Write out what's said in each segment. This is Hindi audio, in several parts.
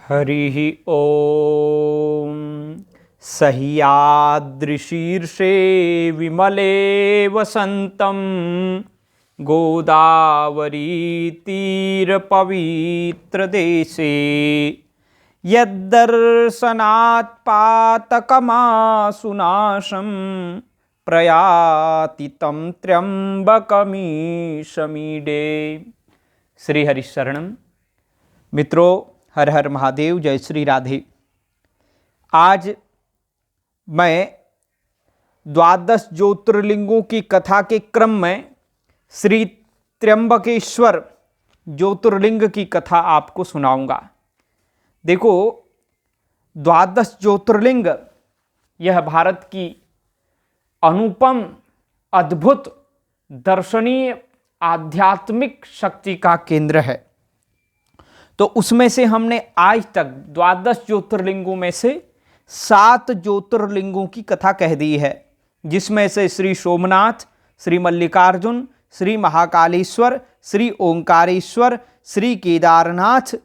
हरिः ॐ सह्याद्रिशीर्षे विमले वसन्तं गोदावरीतीरपवित्रदेशे यद्दर्शनात् पातकमासुनाशं प्रयाति तं त्र्यंबकमीशमीडे। श्री हरिशरणम। मित्रों, हर हर महादेव, जय श्री राधे। आज मैं द्वादश ज्योतिर्लिंगों की कथा के क्रम में श्री त्र्यंबकेश्वर ज्योतिर्लिंग की कथा आपको सुनाऊंगा। देखो, द्वादश ज्योतिर्लिंग यह भारत की अनुपम, अद्भुत, दर्शनीय, आध्यात्मिक शक्ति का केंद्र है। तो उसमें से हमने आज तक द्वादश ज्योतिर्लिंगों में से 7 ज्योतिर्लिंगों की कथा कह दी है, जिसमें से श्री सोमनाथ, श्री मल्लिकार्जुन, श्री महाकालेश्वर, श्री ओंकारेश्वर, श्री केदारनाथ,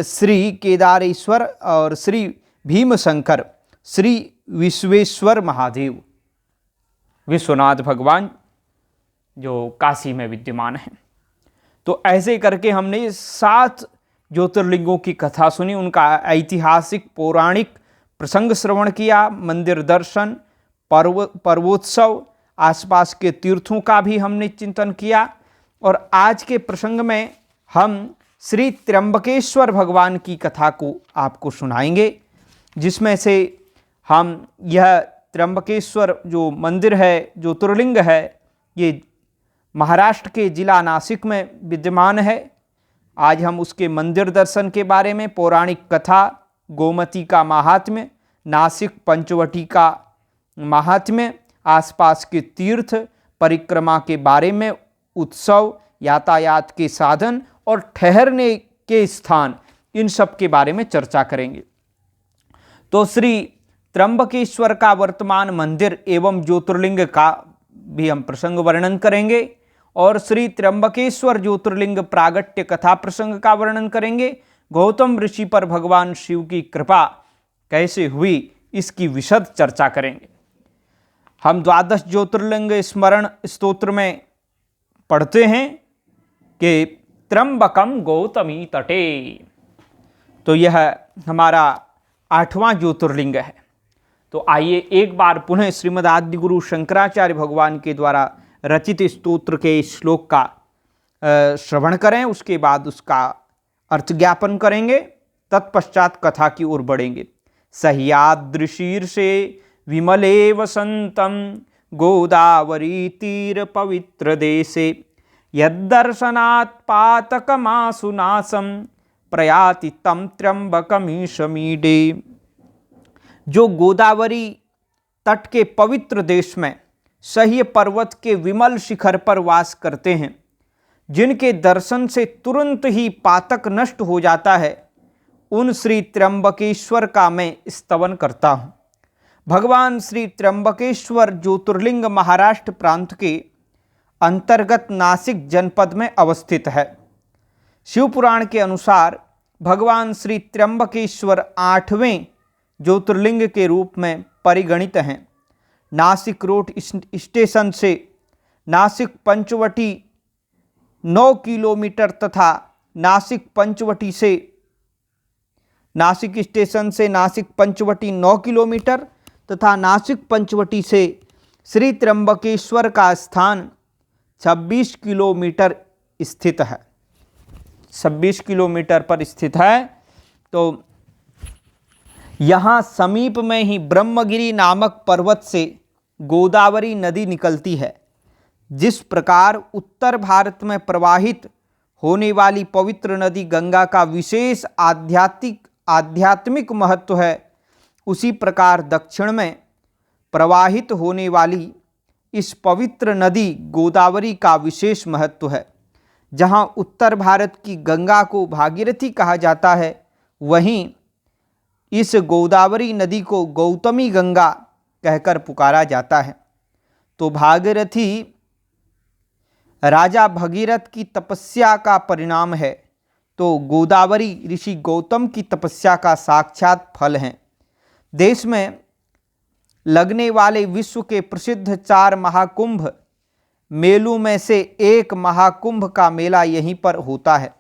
श्री केदारेश्वर और श्री भीमशंकर, श्री विश्वेश्वर महादेव, विश्वनाथ भगवान जो काशी में विद्यमान हैं। तो ऐसे करके हमने 7 ज्योतिर्लिंगों की कथा सुनी, उनका ऐतिहासिक पौराणिक प्रसंग श्रवण किया, मंदिर दर्शन, पर्वोत्सव, आसपास के तीर्थों का भी हमने चिंतन किया। और आज के प्रसंग में हम श्री त्र्यंबकेश्वर भगवान की कथा को आपको सुनाएंगे, जिसमें से हम यह त्र्यंबकेश्वर जो मंदिर है, ज्योतिर्लिंग है, ये महाराष्ट्र के जिला नासिक में विद्यमान है। आज हम उसके मंदिर दर्शन के बारे में, पौराणिक कथा, गोमती का महात्म्य, नासिक पंचवटी का महात्म्य, आसपास के तीर्थ परिक्रमा के बारे में, उत्सव, यातायात के साधन और ठहरने के स्थान, इन सब के बारे में चर्चा करेंगे। तो श्री त्र्यंबकेश्वर का वर्तमान मंदिर एवं ज्योतिर्लिंग का भी हम प्रसंग वर्णन करेंगे और श्री त्र्यंबकेश्वर ज्योतिर्लिंग प्रागट्य कथा प्रसंग का वर्णन करेंगे। गौतम ऋषि पर भगवान शिव की कृपा कैसे हुई, इसकी विशद चर्चा करेंगे। हम द्वादश ज्योतिर्लिंग स्मरण स्तोत्र में पढ़ते हैं कि त्र्यंबकम गौतमी तटे। तो यह हमारा 8वां ज्योतिर्लिंग है। तो आइए एक बार पुनः श्रीमद् आदि गुरु शंकराचार्य भगवान के द्वारा रचित स्तोत्र के श्लोक का श्रवण करें, उसके बाद उसका अर्थ ज्ञापन करेंगे, तत्पश्चात कथा की ओर बढ़ेंगे। सह्याद्रिशीर्षे विमले वसंतम गोदावरी तीर पवित्र देशे यद्दर्शनात् पातकमासुनाशं प्रयाति तं त्र्यंबकमीशमीडे। जो गोदावरी तट के पवित्र देश में सह्य पर्वत के विमल शिखर पर वास करते हैं, जिनके दर्शन से तुरंत ही पातक नष्ट हो जाता है, उन श्री त्र्यंबकेश्वर का मैं स्तवन करता हूँ। भगवान श्री त्र्यंबकेश्वर ज्योतिर्लिंग महाराष्ट्र प्रांत के अंतर्गत नासिक जनपद में अवस्थित है। शिवपुराण के अनुसार भगवान श्री त्र्यंबकेश्वर 8वें ज्योतिर्लिंग के रूप में परिगणित हैं। नासिक रोड स्टेशन से नासिक पंचवटी 9 किलोमीटर तथा नासिक स्टेशन से नासिक पंचवटी 9 किलोमीटर तथा नासिक पंचवटी से श्री त्र्यंबकेश्वर का स्थान 26 किलोमीटर स्थित है। 26 किलोमीटर पर स्थित है। तो यहाँ समीप में ही ब्रह्मगिरी नामक पर्वत से गोदावरी नदी निकलती है। जिस प्रकार उत्तर भारत में प्रवाहित होने वाली पवित्र नदी गंगा का विशेष आध्यात्मिक महत्व है, उसी प्रकार दक्षिण में प्रवाहित होने वाली इस पवित्र नदी गोदावरी का विशेष महत्व है। जहाँ उत्तर भारत की गंगा को भागीरथी कहा जाता है, वहीं इस गोदावरी नदी को गौतमी गंगा कहकर पुकारा जाता है। तो भागीरथी राजा भगीरथ की तपस्या का परिणाम है। तो गोदावरी ऋषि गौतम की तपस्या का साक्षात फल हैं। देश में लगने वाले विश्व के प्रसिद्ध 4 महाकुंभ मेलों में से एक महाकुंभ का मेला यहीं पर होता है।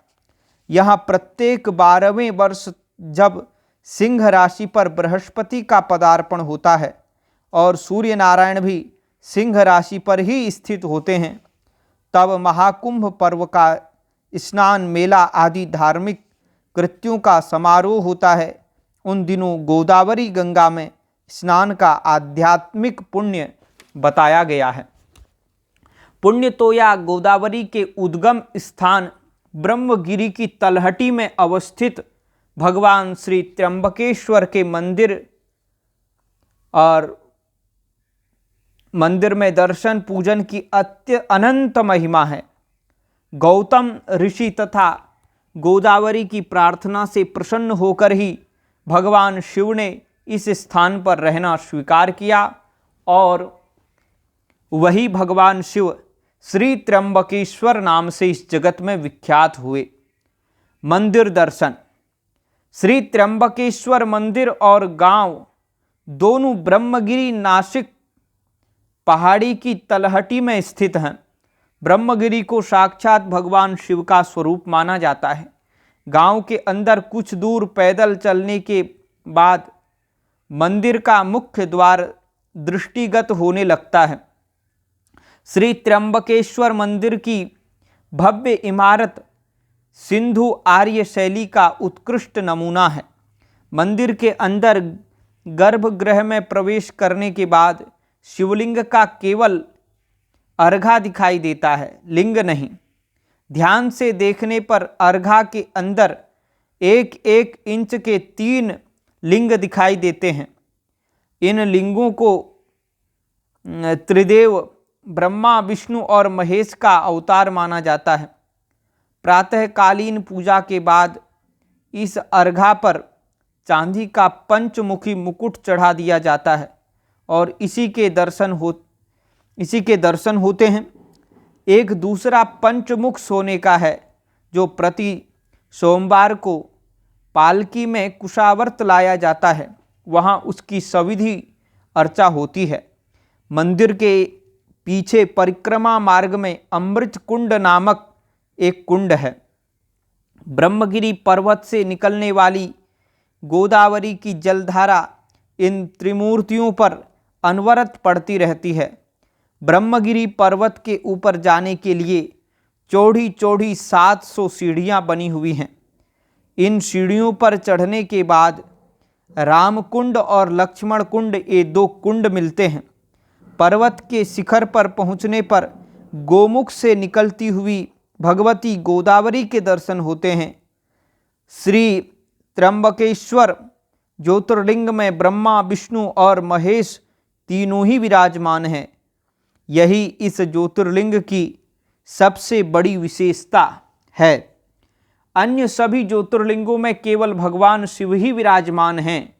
यहाँ प्रत्येक 12वें वर्ष जब सिंह राशि पर बृहस्पति का पदार्पण होता है और सूर्य नारायण भी सिंह राशि पर ही स्थित होते हैं, तब महाकुंभ पर्व का स्नान मेला आदि धार्मिक कृत्यों का समारोह होता है। उन दिनों गोदावरी गंगा में स्नान का आध्यात्मिक पुण्य बताया गया है। पुण्य तो या गोदावरी के उद्गम स्थान ब्रह्मगिरी की तलहटी में अवस्थित भगवान श्री त्र्यंबकेश्वर के मंदिर और मंदिर में दर्शन पूजन की अनंत महिमा है। गौतम ऋषि तथा गोदावरी की प्रार्थना से प्रसन्न होकर ही भगवान शिव ने इस स्थान पर रहना स्वीकार किया और वही भगवान शिव श्री त्र्यंबकेश्वर नाम से इस जगत में विख्यात हुए। मंदिर दर्शन। श्री त्र्यंबकेश्वर मंदिर और गांव दोनों ब्रह्मगिरी नासिक पहाड़ी की तलहटी में स्थित हैं। ब्रह्मगिरी को साक्षात भगवान शिव का स्वरूप माना जाता है। गांव के अंदर कुछ दूर पैदल चलने के बाद मंदिर का मुख्य द्वार दृष्टिगत होने लगता है। श्री त्र्यंबकेश्वर मंदिर की भव्य इमारत सिंधु आर्य शैली का उत्कृष्ट नमूना है। मंदिर के अंदर गर्भगृह में प्रवेश करने के बाद शिवलिंग का केवल अर्घा दिखाई देता है, लिंग नहीं। ध्यान से देखने पर अर्घा के अंदर 1-1 इंच के 3 लिंग दिखाई देते हैं। इन लिंगों को त्रिदेव ब्रह्मा, विष्णु और महेश का अवतार माना जाता है। प्रातःकालीन पूजा के बाद इस अर्घा पर चांदी का पंचमुखी मुकुट चढ़ा दिया जाता है और इसी के दर्शन होते हैं। एक दूसरा पंचमुख सोने का है जो प्रति सोमवार को पालकी में कुशावर्त लाया जाता है। वहाँ उसकी सविधि अर्चा होती है। मंदिर के पीछे परिक्रमा मार्ग में अमृत कुंड नामक एक कुंड है। ब्रह्मगिरी पर्वत से निकलने वाली गोदावरी की जलधारा इन त्रिमूर्तियों पर अनवरत पड़ती रहती है। ब्रह्मगिरी पर्वत के ऊपर जाने के लिए चौड़ी चौड़ी 700 सीढ़ियाँ बनी हुई हैं। इन सीढ़ियों पर चढ़ने के बाद रामकुंड और लक्ष्मण कुंड, ये 2 कुंड मिलते हैं। पर्वत के शिखर पर पहुँचने पर गोमुख से निकलती हुई भगवती गोदावरी के दर्शन होते हैं। श्री त्र्यंबकेश्वर ज्योतिर्लिंग में ब्रह्मा, विष्णु और महेश तीनों ही विराजमान हैं। यही इस ज्योतिर्लिंग की सबसे बड़ी विशेषता है। अन्य सभी ज्योतिर्लिंगों में केवल भगवान शिव ही विराजमान हैं।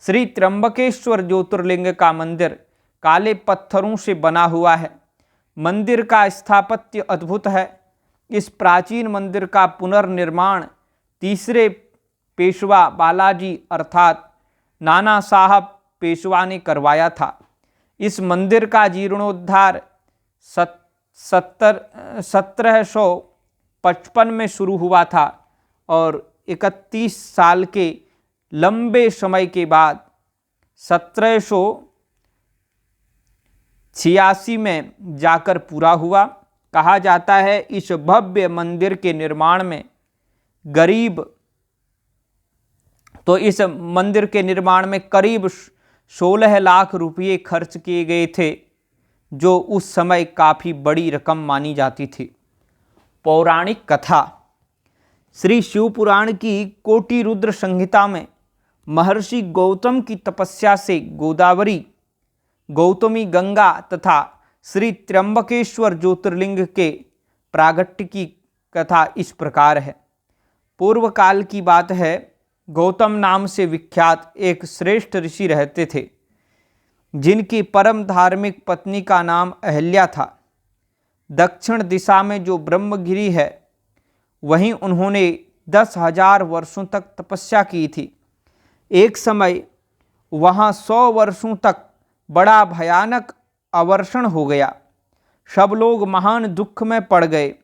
श्री त्र्यंबकेश्वर ज्योतिर्लिंग का मंदिर काले पत्थरों से बना हुआ है। मंदिर का स्थापत्य अद्भुत है। इस प्राचीन मंदिर का पुनर्निर्माण 3रे पेशवा बालाजी अर्थात नाना साहब पेशवा ने करवाया था। इस मंदिर का जीर्णोद्धार 1755 में शुरू हुआ था और 31 साल के लंबे समय के बाद 1786 में जाकर पूरा हुआ। कहा जाता है इस भव्य मंदिर के निर्माण में करीब 16 लाख रुपये खर्च किए गए थे, जो उस समय काफ़ी बड़ी रकम मानी जाती थी। पौराणिक कथा। श्री शिव पुराण की कोटि रुद्र संहिता में महर्षि गौतम की तपस्या से गोदावरी, गौतमी गंगा तथा श्री त्र्यंबकेश्वर ज्योतिर्लिंग के प्रागट्य की कथा इस प्रकार है। पूर्व काल की बात है, गौतम नाम से विख्यात एक श्रेष्ठ ऋषि रहते थे, जिनकी परम धार्मिक पत्नी का नाम अहल्या था। दक्षिण दिशा में जो ब्रह्मगिरी है, वहीं उन्होंने 10,000 वर्षों तक तपस्या की थी। एक समय वहाँ 100 वर्षों तक बड़ा भयानक अवर्षण हो गया। सब लोग महान दुख में पड़ गए।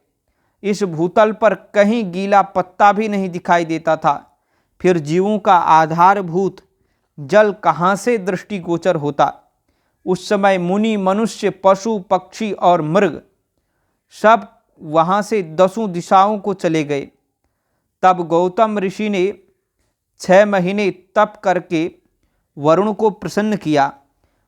इस भूतल पर कहीं गीला पत्ता भी नहीं दिखाई देता था। फिर जीवों का आधारभूत जल कहाँ से दृष्टिगोचर होता। उस समय मुनि, मनुष्य, पशु, पक्षी और मृग सब वहाँ से 10 दिशाओं को चले गए। तब गौतम ऋषि ने 6 महीने तप करके वरुण को प्रसन्न किया।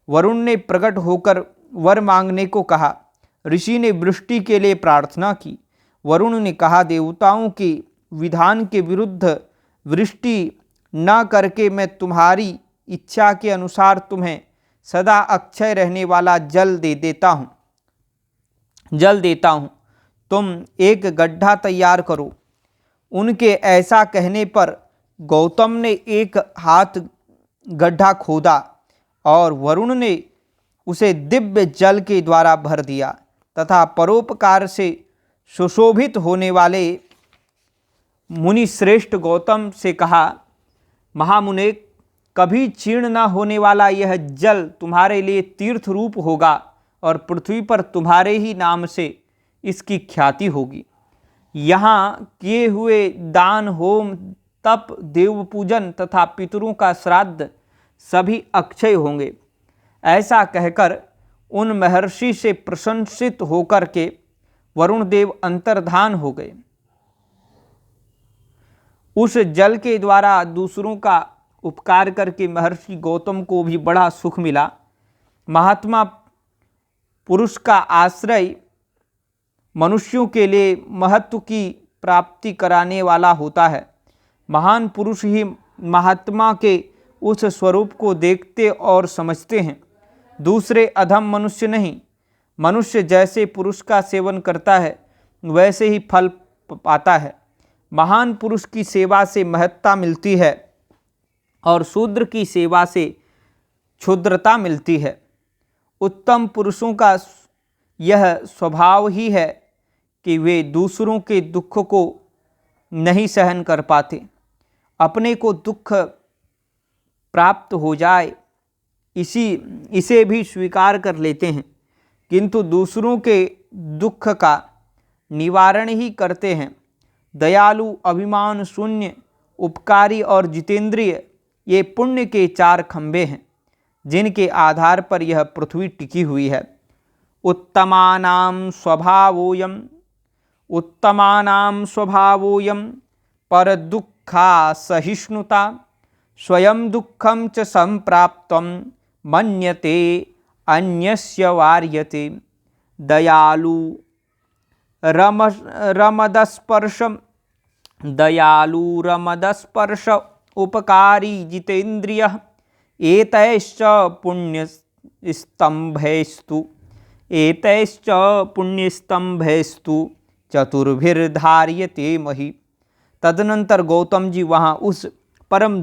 वरुण ने प्रकट होकर वर मांगने को कहा। ऋषि ने वृष्टि के लिए प्रार्थना की। वरुण ने कहा, देवताओं के विधान के विरुद्ध वृष्टि न करके मैं तुम्हारी इच्छा के अनुसार तुम्हें सदा अक्षय रहने वाला जल देता हूँ। तुम एक गड्ढा तैयार करो। उनके ऐसा कहने पर गौतम ने एक हाथ गड्ढा खोदा और वरुण ने उसे दिव्य जल के द्वारा भर दिया तथा परोपकार से सुशोभित होने वाले मुनि श्रेष्ठ गौतम से कहा, महामुने, कभी क्षीण न होने वाला यह जल तुम्हारे लिए तीर्थ रूप होगा और पृथ्वी पर तुम्हारे ही नाम से इसकी ख्याति होगी। यहाँ किए हुए दान, होम, तप, देव पूजन तथा पितरों का श्राद्ध सभी अक्षय होंगे। ऐसा कहकर उन महर्षि से प्रशंसित होकर के वरुण देव अंतर्धान हो गए। उस जल के द्वारा दूसरों का उपकार करके महर्षि गौतम को भी बड़ा सुख मिला। महात्मा पुरुष का आश्रय मनुष्यों के लिए महत्व की प्राप्ति कराने वाला होता है। महान पुरुष ही महात्मा के उस स्वरूप को देखते और समझते हैं, दूसरे अधम मनुष्य नहीं। मनुष्य जैसे पुरुष का सेवन करता है वैसे ही फल पाता है। महान पुरुष की सेवा से महत्ता मिलती है और शूद्र की सेवा से क्षुद्रता मिलती है। उत्तम पुरुषों का यह स्वभाव ही है कि वे दूसरों के दुख को नहीं सहन कर पाते। अपने को दुख प्राप्त हो जाए इसे भी स्वीकार कर लेते हैं, किंतु दूसरों के दुख का निवारण ही करते हैं। दयालु, अभिमान शून्य, उपकारी और जितेंद्रिय ये पुण्य के 4 खंभे हैं जिनके आधार पर यह पृथ्वी टिकी हुई है। उत्तमानां स्वभावोऽयं पर दुःखा सहिष्णुता स्वयं दुःखं च संप्राप्तं मन्यते अन्यस्य वार्यते। दयालु रमदस्पर्श उपकारी जितेन्द्रियः एतैश्च पुण्यस्तंभैस्तु चतुर्भिर्धार्यते महि। तदनंतर गौतम जी वहाँ उस परम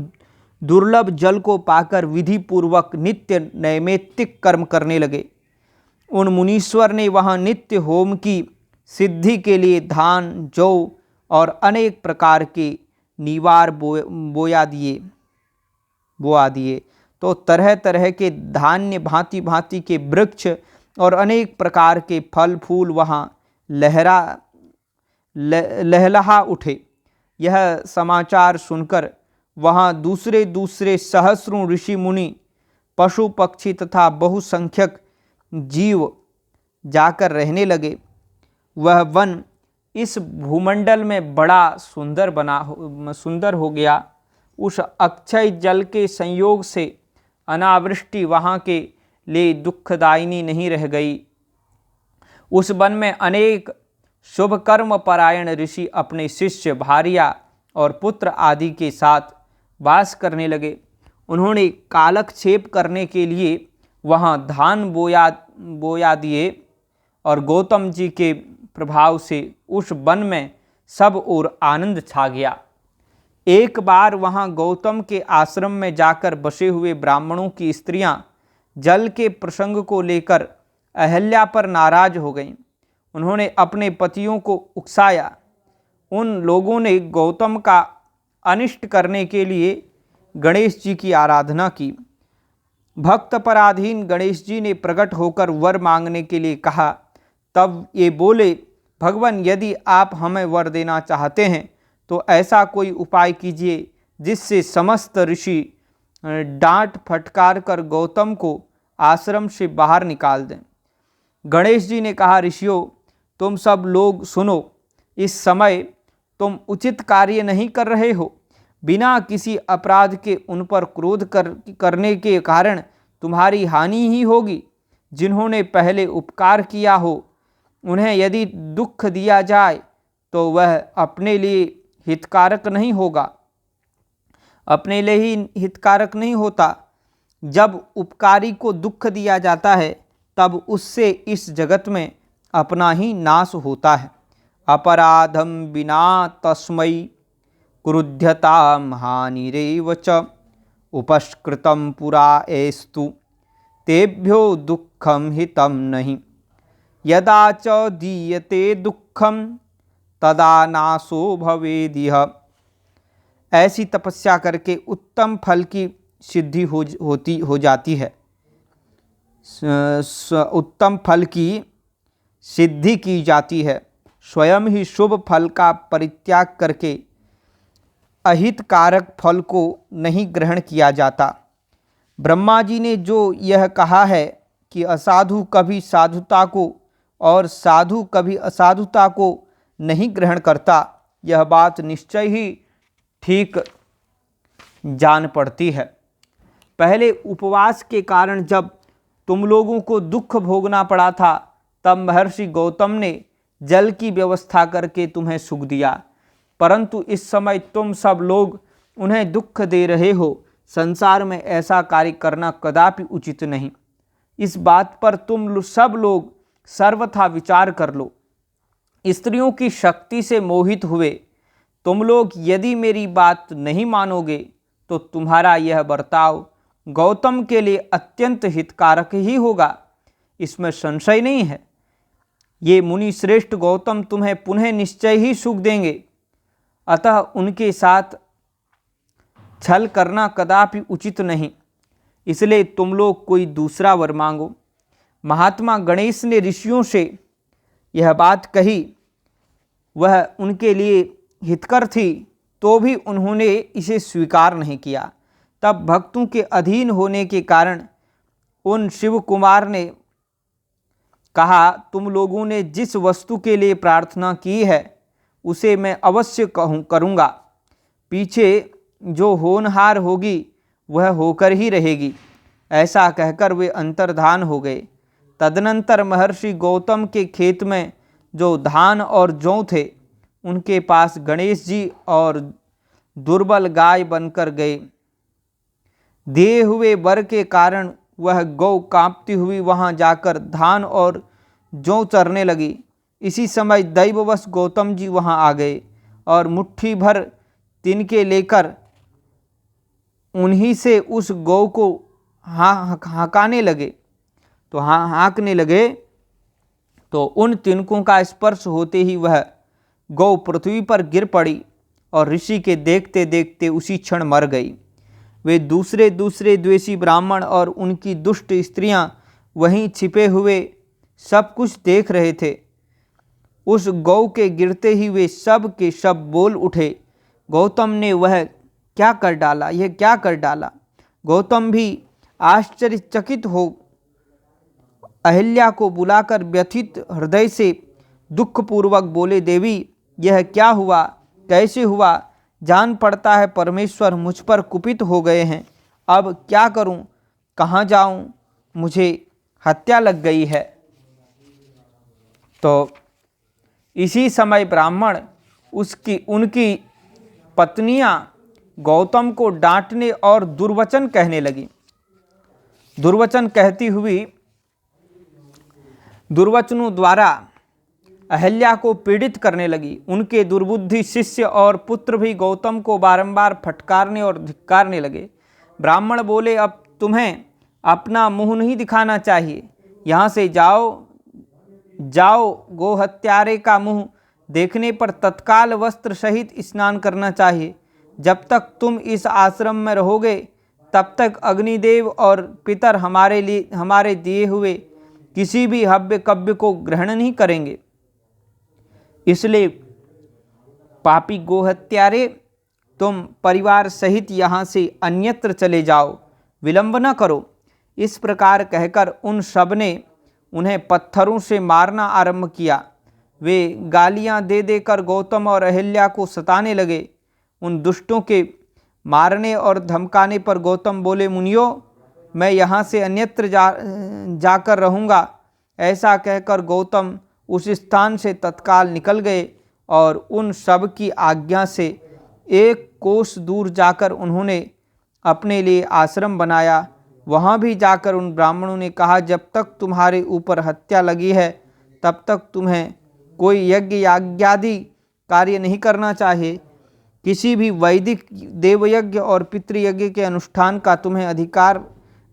दुर्लभ जल को पाकर विधि पूर्वक नित्य नैमित्तिक कर्म करने लगे। उन मुनीश्वर ने वहाँ नित्य होम की सिद्धि के लिए धान, जौ और अनेक प्रकार के निवार बोआ दिए। तो तरह तरह के धान्य, भांति भांति के वृक्ष और अनेक प्रकार के फल फूल वहाँ लहलहा उठे। यह समाचार सुनकर वहाँ दूसरे सहस्रों ऋषि मुनि, पशु पक्षी तथा बहुसंख्यक जीव जाकर रहने लगे। वह वन इस भूमंडल में बड़ा सुंदर हो गया। उस अक्षय जल के संयोग से अनावृष्टि वहाँ के लिए दुखदायिनी नहीं रह गई। उस वन में अनेक शुभ कर्म परायण ऋषि अपने शिष्य, भार्या और पुत्र आदि के साथ वास करने लगे। उन्होंने कालक्षेप करने के लिए वहाँ धान बोया दिए और गौतम जी के प्रभाव से उस वन में सब ओर आनंद छा गया। एक बार वहाँ गौतम के आश्रम में जाकर बसे हुए ब्राह्मणों की स्त्रियां जल के प्रसंग को लेकर अहल्या पर नाराज हो गईं। उन्होंने अपने पतियों को उकसाया उन लोगों ने गौतम का अनिष्ट करने के लिए गणेश जी की आराधना की। भक्त पराधीन गणेश जी ने प्रकट होकर वर मांगने के लिए कहा। तब ये बोले, भगवान, यदि आप हमें वर देना चाहते हैं तो ऐसा कोई उपाय कीजिए जिससे समस्त ऋषि डांट फटकार कर गौतम को आश्रम से बाहर निकाल दें। गणेश जी ने कहा, ऋषियों, तुम सब लोग सुनो। इस समय तुम उचित कार्य नहीं कर रहे हो। बिना किसी अपराध के उन पर क्रोध करने के कारण तुम्हारी हानि ही होगी। जिन्होंने पहले उपकार किया हो उन्हें यदि दुख दिया जाए तो वह अपने लिए हितकारक नहीं होगा, अपने लिए ही हितकारक नहीं होता। जब उपकारी को दुख दिया जाता है तब उससे इस जगत में अपना ही नाश होता है। अपराधम विना तस्मै क्रुध्यताम हानिरेव च उपस्कृतं पुरा एस्तु तेभ्यो दुःखं हितं नहीं यदा च दीयते दुःखं तदा नाशो भवेदिह। ऐसी तपस्या करके उत्तम फल की सिद्धि हो जाती है। उत्तम फल की सिद्धि की जाती है। स्वयं ही शुभ फल का परित्याग करके अहितकारक फल को नहीं ग्रहण किया जाता। ब्रह्मा जी ने जो यह कहा है कि असाधु कभी साधुता को और साधु कभी असाधुता को नहीं ग्रहण करता, यह बात निश्चय ही ठीक जान पड़ती है। पहले उपवास के कारण जब तुम लोगों को दुख भोगना पड़ा था तब महर्षि गौतम ने जल की व्यवस्था करके तुम्हें सुख दिया, परंतु इस समय तुम सब लोग उन्हें दुख दे रहे हो। संसार में ऐसा कार्य करना कदापि उचित नहीं। इस बात पर तुम सब लोग सर्वथा विचार कर लो। स्त्रियों की शक्ति से मोहित हुए तुम लोग यदि मेरी बात नहीं मानोगे तो तुम्हारा यह बर्ताव गौतम के लिए अत्यंत हितकारक ही होगा, इसमें संशय नहीं है। ये मुनि श्रेष्ठ गौतम तुम्हें पुनः निश्चय ही सुख देंगे, अतः उनके साथ छल करना कदापि उचित नहीं। इसलिए तुम लोग कोई दूसरा वर मांगो। महात्मा गणेश ने ऋषियों से यह बात कही, वह उनके लिए हितकर थी, तो भी उन्होंने इसे स्वीकार नहीं किया। तब भक्तों के अधीन होने के कारण उन शिव कुमार ने कहा, तुम लोगों ने जिस वस्तु के लिए प्रार्थना की है उसे मैं अवश्य करूँगा। पीछे जो होनहार होगी वह होकर ही रहेगी। ऐसा कहकर वे अंतर्धान हो गए। तदनंतर महर्षि गौतम के खेत में जो धान और जौ थे उनके पास गणेश जी और दुर्बल गाय बनकर गए। दिए हुए वर के कारण वह गौ कांपती हुई वहां जाकर धान और जौ चरने लगी। इसी समय दैववश गौतम जी वहां आ गए और मुट्ठी भर तिनके लेकर उन्हीं से उस गौ को हाँकने लगे। तो हाँकने लगे तो उन तिनकों का स्पर्श होते ही वह गौ पृथ्वी पर गिर पड़ी और ऋषि के देखते देखते उसी क्षण मर गई। वे दूसरे द्वेषी ब्राह्मण और उनकी दुष्ट स्त्रियां वहीं छिपे हुए सब कुछ देख रहे थे। उस गौ के गिरते ही वे सब के सब बोल उठे, गौतम ने वह क्या कर डाला, यह क्या कर डाला। गौतम भी आश्चर्यचकित हो अहिल्या को बुलाकर व्यथित हृदय से दुखपूर्वक बोले, देवी, यह क्या हुआ, कैसे हुआ। जान पड़ता है परमेश्वर मुझ पर कुपित हो गए हैं। अब क्या करूं, कहाँ जाऊं, मुझे हत्या लग गई है। तो इसी समय ब्राह्मण उनकी पत्नियां गौतम को डांटने और दुर्वचन कहने लगी। दुर्वचन कहती हुई दुर्वचनों द्वारा अहिल्या को पीड़ित करने लगी। उनके दुर्बुद्धि शिष्य और पुत्र भी गौतम को बारंबार फटकारने और धिक्कारने लगे। ब्राह्मण बोले, अब तुम्हें अपना मुंह नहीं दिखाना चाहिए, यहाँ से जाओ, गो हत्यारे का मुंह देखने पर तत्काल वस्त्र सहित स्नान करना चाहिए। जब तक तुम इस आश्रम में रहोगे तब तक अग्निदेव और पितर हमारे दिए हुए किसी भी हव्य कव्य को ग्रहण नहीं करेंगे। इसलिए पापी गोहत्यारे, तुम परिवार सहित यहाँ से अन्यत्र चले जाओ, विलंब न करो। इस प्रकार कहकर उन सब ने उन्हें पत्थरों से मारना आरंभ किया। वे गालियां दे देकर गौतम और अहिल्या को सताने लगे। उन दुष्टों के मारने और धमकाने पर गौतम बोले, मुनियों, मैं यहाँ से अन्यत्र जाकर रहूँगा। ऐसा कहकर गौतम उस स्थान से तत्काल निकल गए और उन सब की आज्ञा से 1 कोस दूर जाकर उन्होंने अपने लिए आश्रम बनाया। वहाँ भी जाकर उन ब्राह्मणों ने कहा, जब तक तुम्हारे ऊपर हत्या लगी है तब तक तुम्हें कोई यज्ञ याज्ञादि कार्य नहीं करना चाहिए। किसी भी वैदिक देवयज्ञ और पितृयज्ञ के अनुष्ठान का तुम्हें अधिकार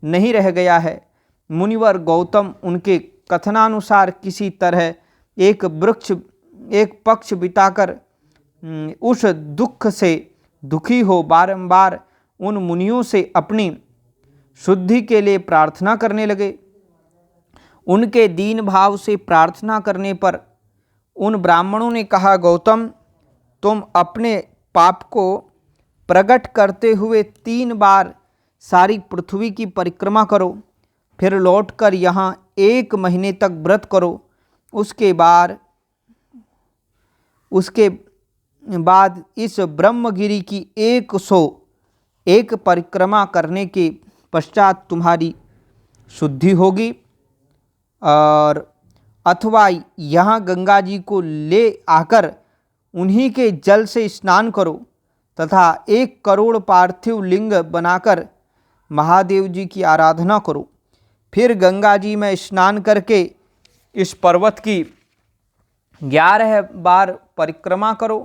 नहीं रह गया है। मुनिवर गौतम उनके कथनानुसार किसी तरह एक पक्ष बिताकर उस दुख से दुखी हो बारंबार उन मुनियों से अपनी शुद्धि के लिए प्रार्थना करने लगे। उनके दीन भाव से प्रार्थना करने पर उन ब्राह्मणों ने कहा, गौतम, तुम अपने पाप को प्रकट करते हुए 3 बार सारी पृथ्वी की परिक्रमा करो, फिर लौटकर यहाँ 1 महीने तक व्रत करो। उसके बाद इस ब्रह्मगिरि की 101 परिक्रमा करने के पश्चात तुम्हारी शुद्धि होगी। और अथवा यहाँ गंगा जी को ले आकर उन्हीं के जल से स्नान करो तथा 1 करोड़ पार्थिव लिंग बनाकर महादेव जी की आराधना करो। फिर गंगा जी में स्नान करके इस पर्वत की 11 बार परिक्रमा करो।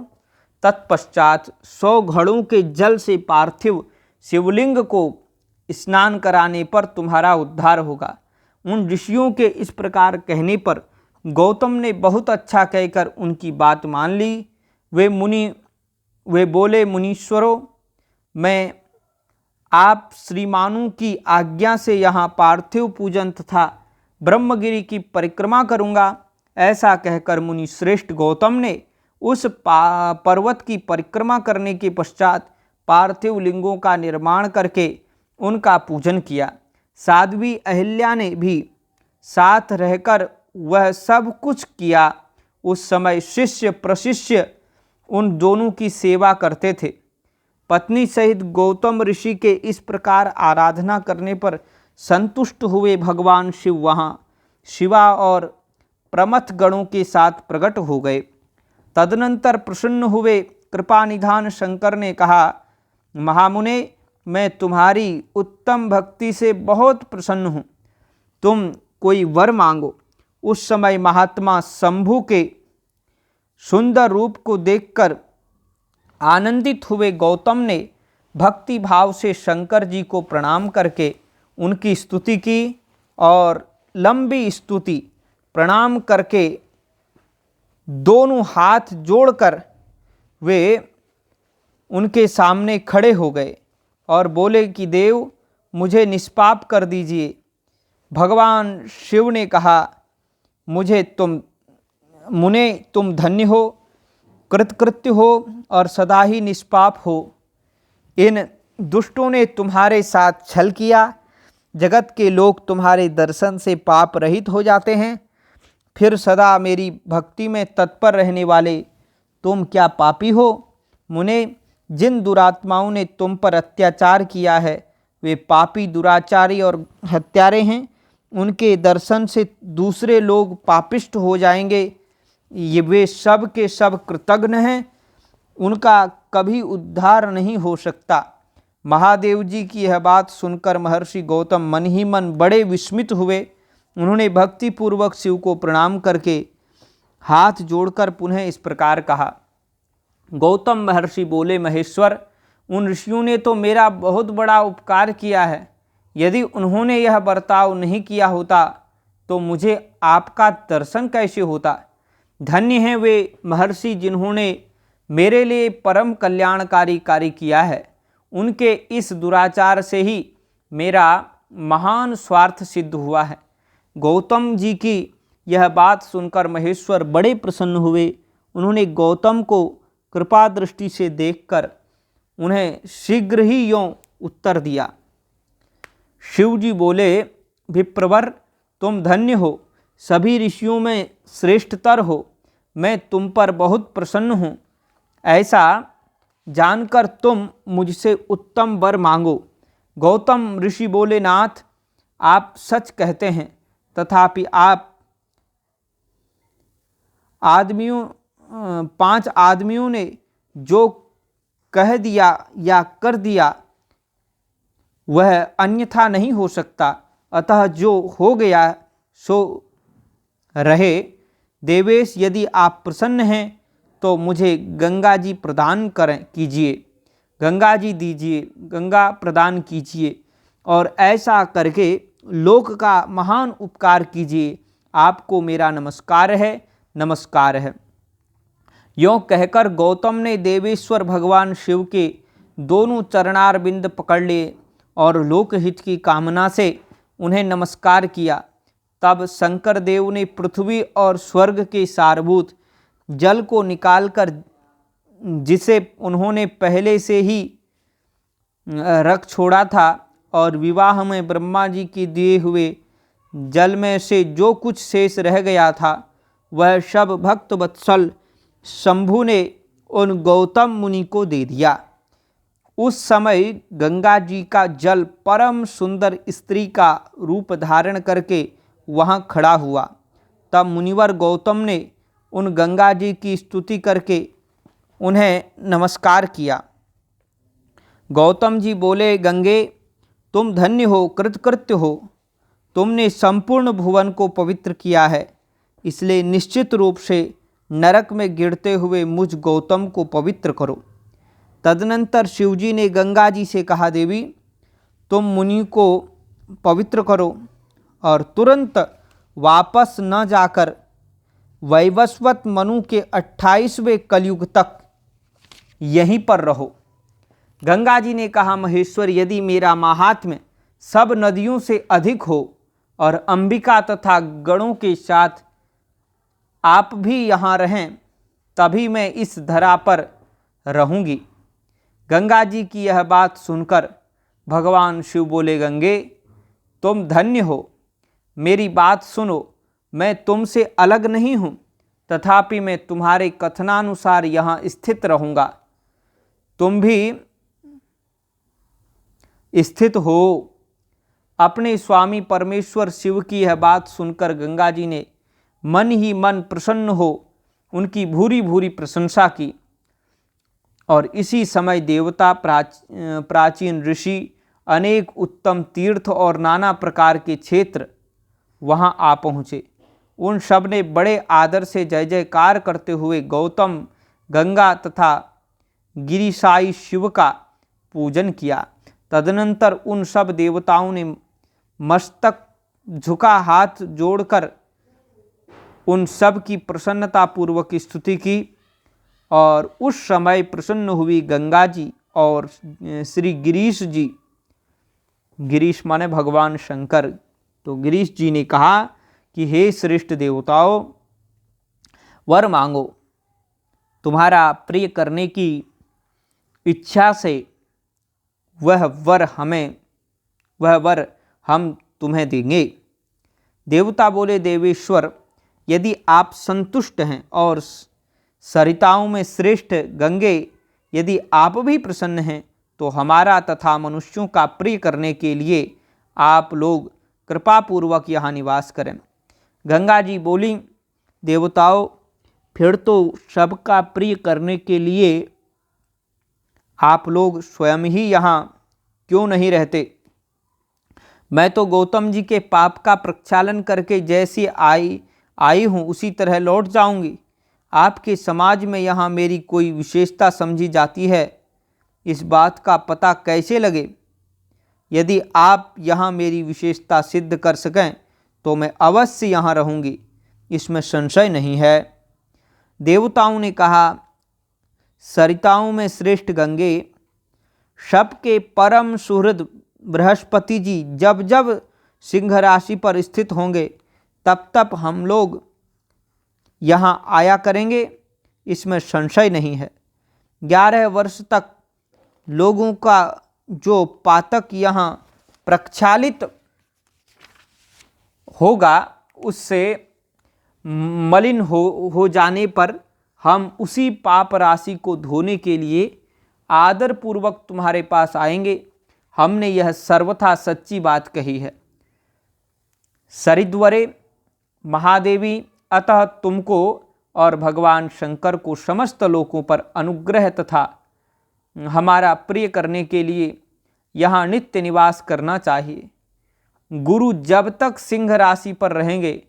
तत्पश्चात 100 घड़ों के जल से पार्थिव शिवलिंग को स्नान कराने पर तुम्हारा उद्धार होगा। उन ऋषियों के इस प्रकार कहने पर गौतम ने बहुत अच्छा कहकर उनकी बात मान ली। वे बोले, मुनीश्वरों, मैं आप श्रीमानों की आज्ञा से यहाँ पार्थिव पूजन तथा ब्रह्मगिरि की परिक्रमा करूँगा। ऐसा कहकर मुनि श्रेष्ठ गौतम ने उस पर्वत की परिक्रमा करने के पश्चात पार्थिव लिंगों का निर्माण करके उनका पूजन किया। साध्वी अहिल्या ने भी साथ रहकर वह सब कुछ किया। उस समय शिष्य प्रशिष्य उन दोनों की सेवा करते थे। पत्नी सहित गौतम ऋषि के इस प्रकार आराधना करने पर संतुष्ट हुए भगवान शिव वहाँ शिवा और प्रमथ गणों के साथ प्रकट हो गए। तदनंतर प्रसन्न हुए कृपा निधान शंकर ने कहा, महामुने, मैं तुम्हारी उत्तम भक्ति से बहुत प्रसन्न हूँ, तुम कोई वर मांगो। उस समय महात्मा शंभु के सुंदर रूप को देखकर आनंदित हुए गौतम ने भक्ति भाव से शंकर जी को प्रणाम करके उनकी स्तुति की और लंबी स्तुति प्रणाम करके दोनों हाथ जोड़कर वे उनके सामने खड़े हो गए और बोले कि देव, मुझे निष्पाप कर दीजिए। भगवान शिव ने कहा, तुम धन्य हो, कृतकृत्य हो और सदा ही निष्पाप हो। इन दुष्टों ने तुम्हारे साथ छल किया। जगत के लोग तुम्हारे दर्शन से पाप रहित हो जाते हैं, फिर सदा मेरी भक्ति में तत्पर रहने वाले तुम क्या पापी हो। मुने, जिन दुरात्माओं ने तुम पर अत्याचार किया है वे पापी, दुराचारी और हत्यारे हैं। उनके दर्शन से दूसरे लोग पापिष्ट हो जाएंगे। वे सब के सब कृतघ्न हैं, उनका कभी उद्धार नहीं हो सकता। महादेव जी की यह बात सुनकर महर्षि गौतम मन ही मन बड़े विस्मित हुए। उन्होंने भक्तिपूर्वक शिव को प्रणाम करके हाथ जोड़कर पुनः इस प्रकार कहा। गौतम महर्षि बोले, महेश्वर, उन ऋषियों ने तो मेरा बहुत बड़ा उपकार किया है। यदि उन्होंने यह बर्ताव नहीं किया होता तो मुझे आपका दर्शन कैसे होता। धन्य हैं वे महर्षि जिन्होंने मेरे लिए परम कल्याणकारी कार्य किया है। उनके इस दुराचार से ही मेरा महान स्वार्थ सिद्ध हुआ है। गौतम जी की यह बात सुनकर महेश्वर बड़े प्रसन्न हुए। उन्होंने गौतम को कृपा दृष्टि से देखकर उन्हें शीघ्र ही यों उत्तर दिया। शिव जी बोले, विप्रवर तुम धन्य हो, सभी ऋषियों में श्रेष्ठतर हो। मैं तुम पर बहुत प्रसन्न हूँ। ऐसा जानकर तुम मुझसे उत्तम वर मांगो। गौतम ऋषि बोले, नाथ आप सच कहते हैं, तथापि आप 5 आदमियों ने जो कह दिया या कर दिया वह अन्यथा नहीं हो सकता, अतः जो हो गया सो रहे। देवेश, यदि आप प्रसन्न हैं तो मुझे गंगा जी प्रदान कीजिए, गंगा जी दीजिए, गंगा प्रदान कीजिए और ऐसा करके लोक का महान उपकार कीजिए। आपको मेरा नमस्कार है, नमस्कार है। यों कहकर गौतम ने देवेश्वर भगवान शिव के दोनों चरणार बिंद पकड़ लिए और लोकहित की कामना से उन्हें नमस्कार किया। तब शंकर देव ने पृथ्वी और स्वर्ग के सारभूत जल को निकालकर, जिसे उन्होंने पहले से ही रख छोड़ा था, और विवाह में ब्रह्मा जी के दिए हुए जल में से जो कुछ शेष रह गया था वह सब भक्त वत्सल शंभु ने उन गौतम मुनि को दे दिया। उस समय गंगा जी का जल परम सुंदर स्त्री का रूप धारण करके वहाँ खड़ा हुआ। तब मुनिवर गौतम ने उन गंगा जी की स्तुति करके उन्हें नमस्कार किया। गौतम जी बोले, गंगे तुम धन्य हो, कृतकृत्य हो। तुमने संपूर्ण भुवन को पवित्र किया है, इसलिए निश्चित रूप से नरक में गिरते हुए मुझ गौतम को पवित्र करो। तदनंतर शिवजी ने गंगा जी से कहा, देवी तुम मुनि को पवित्र करो और तुरंत वापस न जाकर वैवस्वत मनु के 28वें कलयुग तक यहीं पर रहो। गंगा जी ने कहा, महेश्वर यदि मेरा महात्म्य सब नदियों से अधिक हो और अंबिका तथा गणों के साथ आप भी यहाँ रहें, तभी मैं इस धरा पर रहूँगी। गंगा जी की यह बात सुनकर भगवान शिव बोले, गंगे तुम धन्य हो, मेरी बात सुनो। मैं तुमसे अलग नहीं हूँ, तथापि मैं तुम्हारे कथनानुसार यहाँ स्थित रहूँगा। तुम भी स्थित हो। अपने स्वामी परमेश्वर शिव की यह बात सुनकर गंगा जी ने मन ही मन प्रसन्न हो उनकी भूरी भूरी प्रशंसा की। और इसी समय देवता, प्राचीन ऋषि, अनेक उत्तम तीर्थ और नाना प्रकार के क्षेत्र वहाँ आ पहुँचे। उन सब ने बड़े आदर से जय जयकार करते हुए गौतम, गंगा तथा गिरिशाई शिव का पूजन किया। तदनंतर उन सब देवताओं ने मस्तक झुका हाथ जोड़कर उन सब की प्रसन्नतापूर्वक स्तुति की। और उस समय प्रसन्न हुई गंगा जी और श्री गिरीश जी, गिरीश माने भगवान शंकर, तो गिरीश जी ने कहा कि हे श्रेष्ठ देवताओं, वर मांगो। तुम्हारा प्रिय करने की इच्छा से वह वर हम तुम्हें देंगे। देवता बोले, देवेश्वर यदि आप संतुष्ट हैं और सरिताओं में श्रेष्ठ गंगे यदि आप भी प्रसन्न हैं, तो हमारा तथा मनुष्यों का प्रिय करने के लिए आप लोग कृपापूर्वक यहाँ निवास करें। गंगा जी बोली, देवताओं फिर तो सबका प्रिय करने के लिए आप लोग स्वयं ही यहाँ क्यों नहीं रहते। मैं तो गौतम जी के पाप का प्रक्षालन करके जैसी आई हूँ उसी तरह लौट जाऊंगी। आपके समाज में यहाँ मेरी कोई विशेषता समझी जाती है, इस बात का पता कैसे लगे। यदि आप यहाँ मेरी विशेषता सिद्ध कर सकें तो मैं अवश्य यहाँ रहूँगी, इसमें संशय नहीं है। देवताओं ने कहा, सरिताओं में श्रेष्ठ गंगे, सबके परम सुहृद बृहस्पति जी जब जब सिंह राशि पर स्थित होंगे तब तब हम लोग यहाँ आया करेंगे, इसमें संशय नहीं है। 11 वर्ष तक लोगों का जो पातक यहाँ प्रक्षालित होगा उससे मलिन हो जाने पर हम उसी पाप राशि को धोने के लिए आदर पूर्वक तुम्हारे पास आएंगे। हमने यह सर्वथा सच्ची बात कही है। सरिद्वरे महादेवी, अतः तुमको और भगवान शंकर को समस्त लोकों पर अनुग्रह तथा हमारा प्रिय करने के लिए यहाँ नित्य निवास करना चाहिए। गुरु जब तक सिंह राशि पर रहेंगे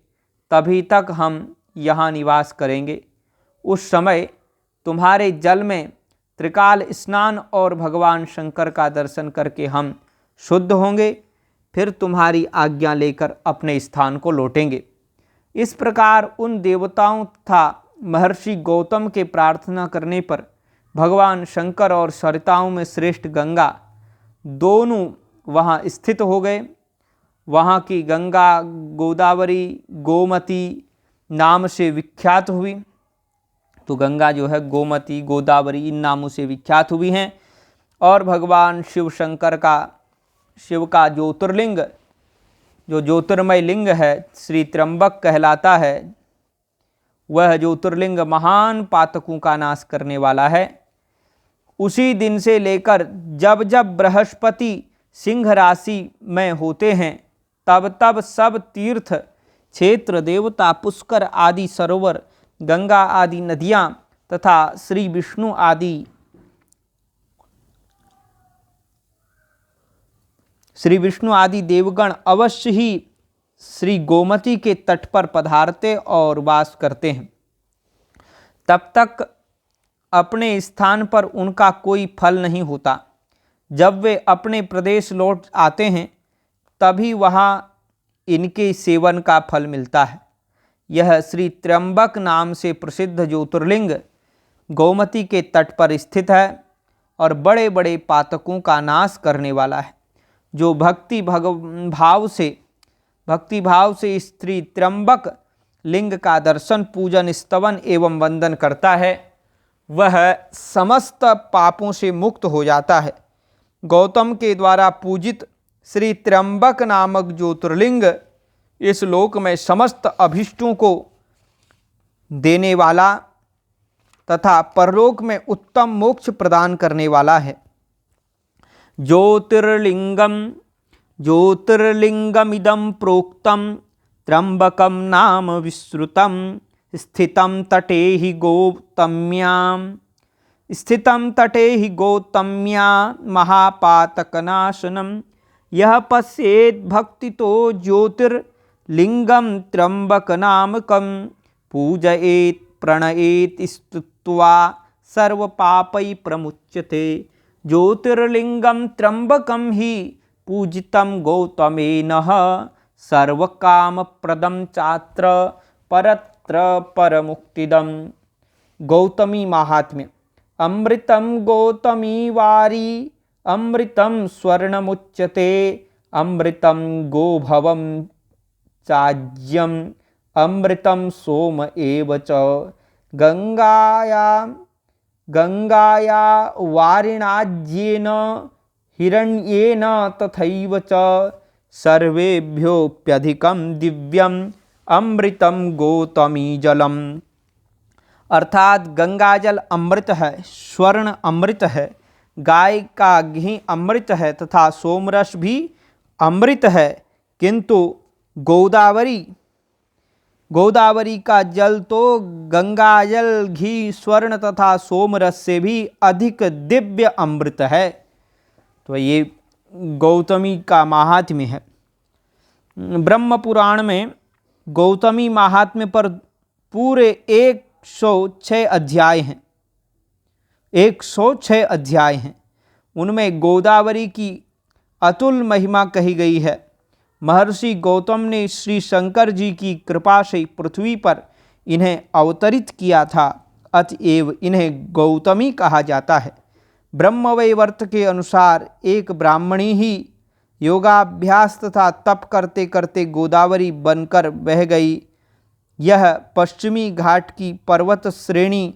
तभी तक हम यहाँ निवास करेंगे। उस समय तुम्हारे जल में त्रिकाल स्नान और भगवान शंकर का दर्शन करके हम शुद्ध होंगे, फिर तुम्हारी आज्ञा लेकर अपने स्थान को लौटेंगे। इस प्रकार उन देवताओं तथा महर्षि गौतम के प्रार्थना करने पर भगवान शंकर और सरिताओं में श्रेष्ठ गंगा दोनों वहाँ स्थित हो गए। वहाँ की गंगा गोदावरी गोमती नाम से विख्यात हुई। तो गंगा जो है गोमती गोदावरी इन नामों से विख्यात हुई हैं। और भगवान शिव शंकर का, शिव का ज्योतिर्लिंग, जो ज्योतिर्मय लिंग है, श्री त्र्यंबक कहलाता है। वह ज्योतिर्लिंग महान पातकों का नाश करने वाला है। उसी दिन से लेकर जब जब बृहस्पति सिंह राशि में होते हैं तब तब सब तीर्थ क्षेत्र, देवता, पुष्कर आदि सरोवर, गंगा आदि नदियाँ तथा श्री विष्णु आदि देवगण अवश्य ही श्री गोमती के तट पर पधारते और वास करते हैं। तब तक अपने स्थान पर उनका कोई फल नहीं होता। जब वे अपने प्रदेश लौट आते हैं तभी वहाँ इनके सेवन का फल मिलता है। यह श्री त्र्यंबक नाम से प्रसिद्ध ज्योतिर्लिंग गोमती के तट पर स्थित है और बड़े बड़े पातकों का नाश करने वाला है। जो भक्ति भाव से श्री त्र्यंबक लिंग का दर्शन, पूजन, स्तवन एवं वंदन करता है वह समस्त पापों से मुक्त हो जाता है। गौतम के द्वारा पूजित श्री त्र्यंबक नामक ज्योतिर्लिंग इस लोक में समस्त अभिष्टों को देने वाला तथा परलोक में उत्तम मोक्ष प्रदान करने वाला है। ज्योतिर्लिंगमिदं प्रोक्तं त्र्यंबकं नाम विश्रुतं स्थितं तटे हि गौतम्या महापातकनाशनं यह पश्येत् भक्तितो ज्योतिर्लिंगं त्र्यंबकनामकं पूजयेत् प्रणयेत् स्तुत्वा सर्वपापै प्रमुच्यते। ज्योतिर्लिंगं त्र्यंबकं हि पूजितं गौतमेनः सर्वकामप्रदं चात्र परत्र परमुक्तिदं। गौतमी महात्म्य। अमृतं गौतमी वारी अमृतं स्वर्णमुच्यते अमृतं गोभवं चाज्यं अमृतं सोम एव च। गंगाया वारिणाज्येन हिरण्येन तथैव च सर्वेभ्योऽप्यधिकं दिव्यं अमृतं गौतमी जलम। अर्थात गंगा जल अमृत है, स्वर्ण अमृत है, गाय का घी अमृत है तथा सोमरस भी अमृत है, किंतु गोदावरी का जल तो गंगा जल, घी, स्वर्ण तथा सोमरस से भी अधिक दिव्य अमृत है। तो ये गौतमी का महात्म्य है। ब्रह्म पुराण में गौतमी महात्म्य पर पूरे 106 अध्याय हैं। 106 अध्याय हैं। उनमें गोदावरी की अतुल महिमा कही गई है। महर्षि गौतम ने श्री शंकर जी की कृपा से पृथ्वी पर इन्हें अवतरित किया था, अतएव इन्हें गौतमी कहा जाता है। ब्रह्मवैवर्त के अनुसार एक ब्राह्मणी ही योगाभ्यास तथा तप करते करते गोदावरी बनकर बह गई। यह पश्चिमी घाट की पर्वत श्रेणी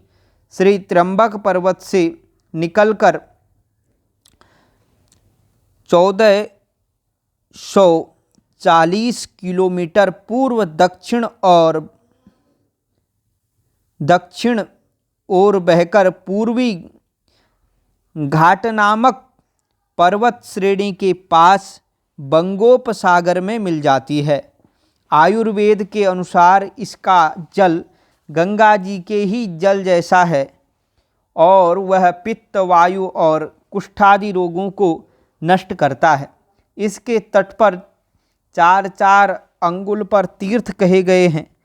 श्री त्र्यंबक पर्वत से निकलकर 1440 किलोमीटर पूर्व दक्षिण ओर बहकर पूर्वी घाट नामक पर्वत श्रेणी के पास बंगोपसागर में मिल जाती है। आयुर्वेद के अनुसार इसका जल गंगा जी के ही जल जैसा है और वह पित्त, वायु और कुष्ठादि रोगों को नष्ट करता है। इसके तट पर 4-4 अंगुल पर तीर्थ कहे गए हैं।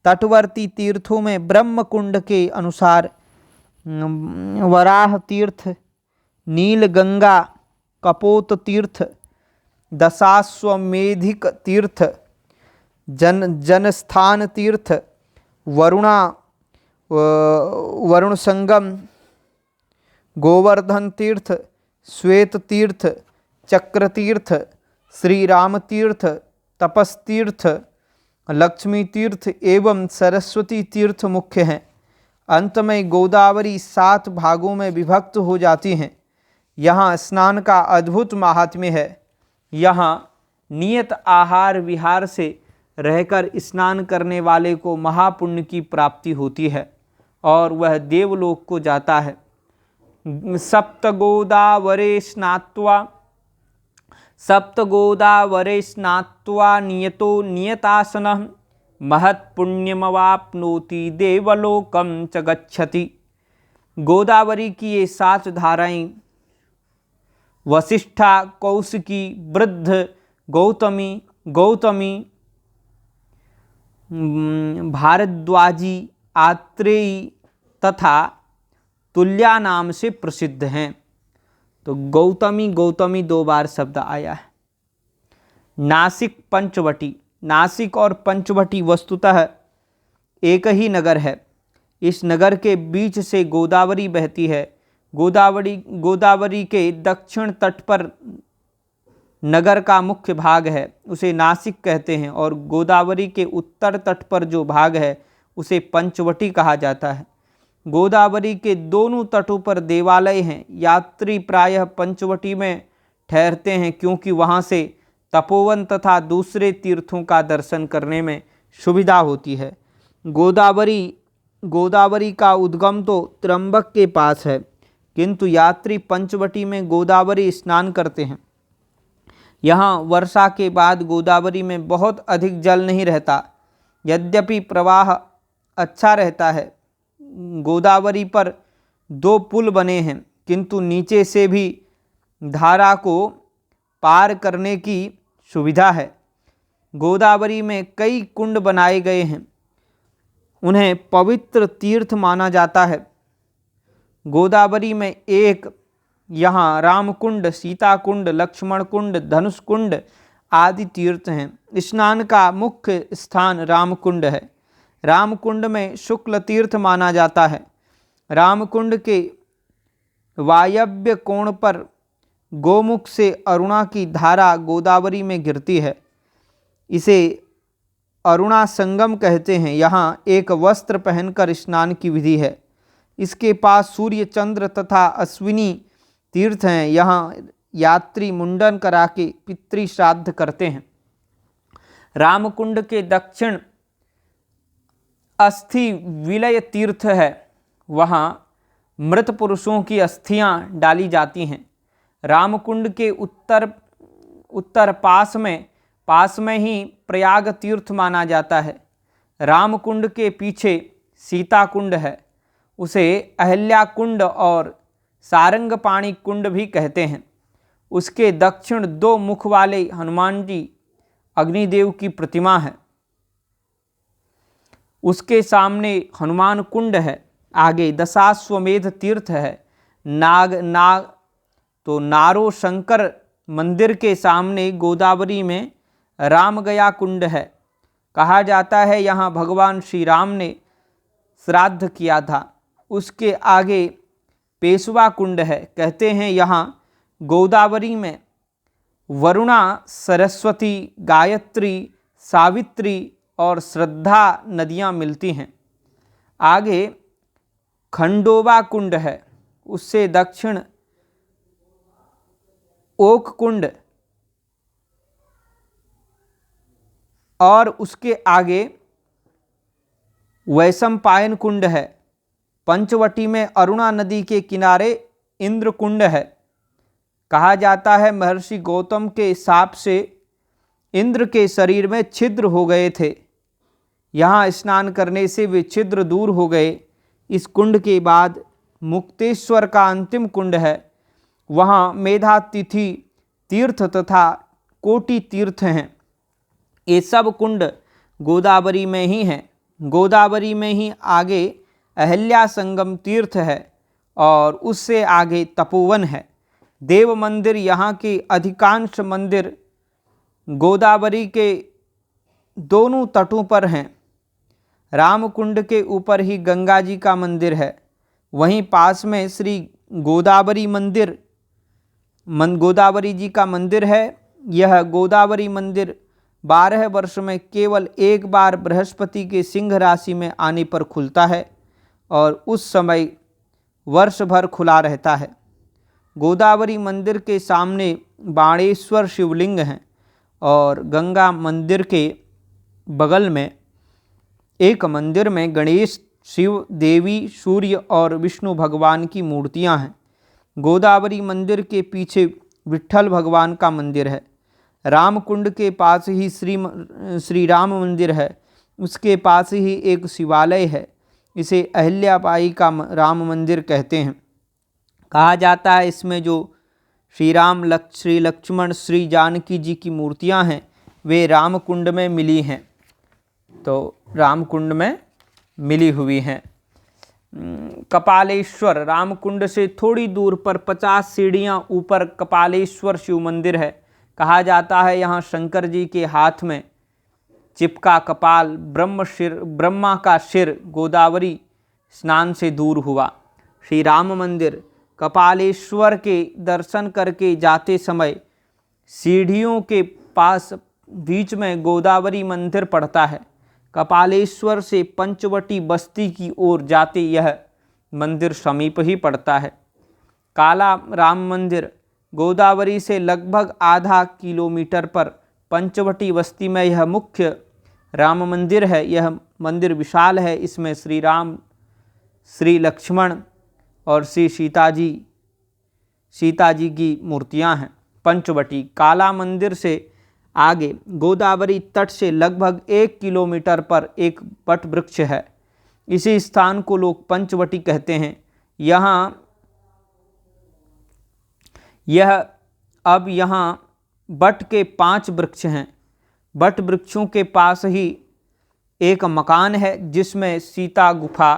तटवर्ती तीर्थों में ब्रह्मकुंड के अनुसार वराह तीर्थ, नीलगंगा, कपोत तीर्थ, दशाश्वमेधिक तीर्थ, जनस्थान तीर्थ, वरुण संगम, गोवर्धन तीर्थ, श्वेत तीर्थ, चक्र तीर्थ, श्री राम तीर्थ, तपस तीर्थ, लक्ष्मी तीर्थ एवं सरस्वती तीर्थ मुख्य हैं। अंत में गोदावरी 7 भागों में विभक्त हो जाती हैं। यहाँ स्नान का अद्भुत महात्म्य है। यहाँ नियत आहार विहार से रहकर स्नान करने वाले को महापुण्य की प्राप्ति होती है और वह देवलोक को जाता है। सप्तगोदावरे स्नात्वा नियतो नियतासनः महत्पुण्यमवाप्नोति देवलोकम च गच्छति। गोदावरी की ये 7 धाराएं वसिष्ठा, कौशिकी, वृद्ध, गौतमी, भारद्वाजी, आत्रेयी तथा तुल्या नाम से प्रसिद्ध हैं। तो गौतमी 2 बार शब्द आया है। नासिक, पंचवटी। नासिक और पंचवटी वस्तुतः एक ही नगर है। इस नगर के बीच से गोदावरी बहती है। गोदावरी के दक्षिण तट पर नगर का मुख्य भाग है, उसे नासिक कहते हैं, और गोदावरी के उत्तर तट पर जो भाग है उसे पंचवटी कहा जाता है। गोदावरी के दोनों तटों पर देवालय हैं। यात्री प्रायः पंचवटी में ठहरते हैं क्योंकि वहाँ से तपोवन तथा दूसरे तीर्थों का दर्शन करने में सुविधा होती है। गोदावरी का उद्गम तो त्र्यंबक के पास है, किंतु यात्री पंचवटी में गोदावरी स्नान करते हैं। यहाँ वर्षा के बाद गोदावरी में बहुत अधिक जल नहीं रहता, यद्यपि प्रवाह अच्छा रहता है। गोदावरी पर 2 पुल बने हैं, किंतु नीचे से भी धारा को पार करने की सुविधा है। गोदावरी में कई कुंड बनाए गए हैं, उन्हें पवित्र तीर्थ माना जाता है। गोदावरी में एक यहाँ रामकुंड, सीता कुंड, लक्ष्मण कुंड, धनुष कुंड आदि तीर्थ हैं। स्नान का मुख्य स्थान रामकुंड है। रामकुंड में शुक्ल तीर्थ माना जाता है। रामकुंड के वायव्य कोण पर गोमुख से अरुणा की धारा गोदावरी में गिरती है। इसे अरुणा संगम कहते हैं। यहाँ एक वस्त्र पहनकर स्नान की विधि है। इसके पास सूर्य, चंद्र तथा अश्विनी तीर्थ हैं। यहाँ यात्री मुंडन करा के पितृ श्राद्ध करते हैं। रामकुंड के दक्षिण अस्थि विलय तीर्थ है। वहाँ मृत पुरुषों की अस्थियां डाली जाती हैं। रामकुंड के उत्तर पास में ही प्रयाग तीर्थ माना जाता है। रामकुंड के पीछे सीता कुंड है, उसे अहिल्या कुंड और सारंगपाणी कुंड भी कहते हैं। उसके दक्षिण 2 मुख वाले हनुमान जी अग्निदेव की प्रतिमा है। उसके सामने हनुमान कुंड है। आगे दशाश्वमेध तीर्थ है। नारो शंकर मंदिर के सामने गोदावरी में रामगया कुंड है। कहा जाता है यहाँ भगवान श्री राम ने श्राद्ध किया था। उसके आगे पेशवा कुंड है। कहते हैं यहाँ गोदावरी में वरुणा, सरस्वती, गायत्री, सावित्री और श्रद्धा नदियाँ मिलती हैं। आगे खंडोबा कुंड है, उससे दक्षिण ओक कुंड और उसके आगे वैशंपायन कुंड है। पंचवटी में अरुणा नदी के किनारे इंद्र कुंड है। कहा जाता है महर्षि गौतम के शाप से इंद्र के शरीर में छिद्र हो गए थे। यहाँ स्नान करने से वे छिद्र दूर हो गए। इस कुंड के बाद मुक्तेश्वर का अंतिम कुंड है। वहाँ मेधातिथि तीर्थ तथा कोटि तीर्थ हैं। ये सब कुंड गोदावरी में ही हैं। गोदावरी में ही आगे अहिल्या संगम तीर्थ है और उससे आगे तपोवन है। देव मंदिर, यहाँ के अधिकांश मंदिर गोदावरी के दोनों तटों पर हैं। रामकुंड के ऊपर ही गंगा जी का मंदिर है। वहीं पास में श्री गोदावरी मंदिर, गोदावरी जी का मंदिर है। यह गोदावरी मंदिर 12 वर्ष में केवल एक बार बृहस्पति के सिंह राशि में आने पर खुलता है और उस समय वर्ष भर खुला रहता है। गोदावरी मंदिर के सामने बाणेश्वर शिवलिंग हैं और गंगा मंदिर के बगल में एक मंदिर में गणेश, शिव, देवी, सूर्य और विष्णु भगवान की मूर्तियां हैं। गोदावरी मंदिर के पीछे विट्ठल भगवान का मंदिर है। रामकुंड के पास ही श्री राम मंदिर है। उसके पास ही एक शिवालय है। इसे अहिल्याबाई का राम मंदिर कहते हैं। कहा जाता है इसमें जो श्री राम, श्री लक्ष्मण, श्री जानकी जी की मूर्तियां हैं वे रामकुंड में मिली हैं। तो रामकुंड में मिली हुई हैं। कपालेश्वर, रामकुंड से थोड़ी दूर पर 50 सीढ़ियाँ ऊपर कपालेश्वर शिव मंदिर है। कहा जाता है यहाँ शंकर जी के हाथ में चिपका कपाल ब्रह्मा का सिर गोदावरी स्नान से दूर हुआ। श्री राम मंदिर, कपालेश्वर के दर्शन करके जाते समय सीढ़ियों के पास बीच में गोदावरी मंदिर पड़ता है। कपालेश्वर से पंचवटी बस्ती की ओर जाते यह मंदिर समीप ही पड़ता है। काला राम मंदिर, गोदावरी से लगभग आधा किलोमीटर पर पंचवटी बस्ती में यह मुख्य राम मंदिर है। यह मंदिर विशाल है। इसमें श्री राम, श्री लक्ष्मण और श्री सीता जी की मूर्तियां हैं। पंचवटी काला मंदिर से आगे गोदावरी तट से लगभग 1 किलोमीटर पर एक वट वृक्ष है। इसी स्थान को लोग पंचवटी कहते हैं। अब यहाँ वट के 5 वृक्ष हैं। वट वृक्षों के पास ही एक मकान है जिसमें सीता गुफा,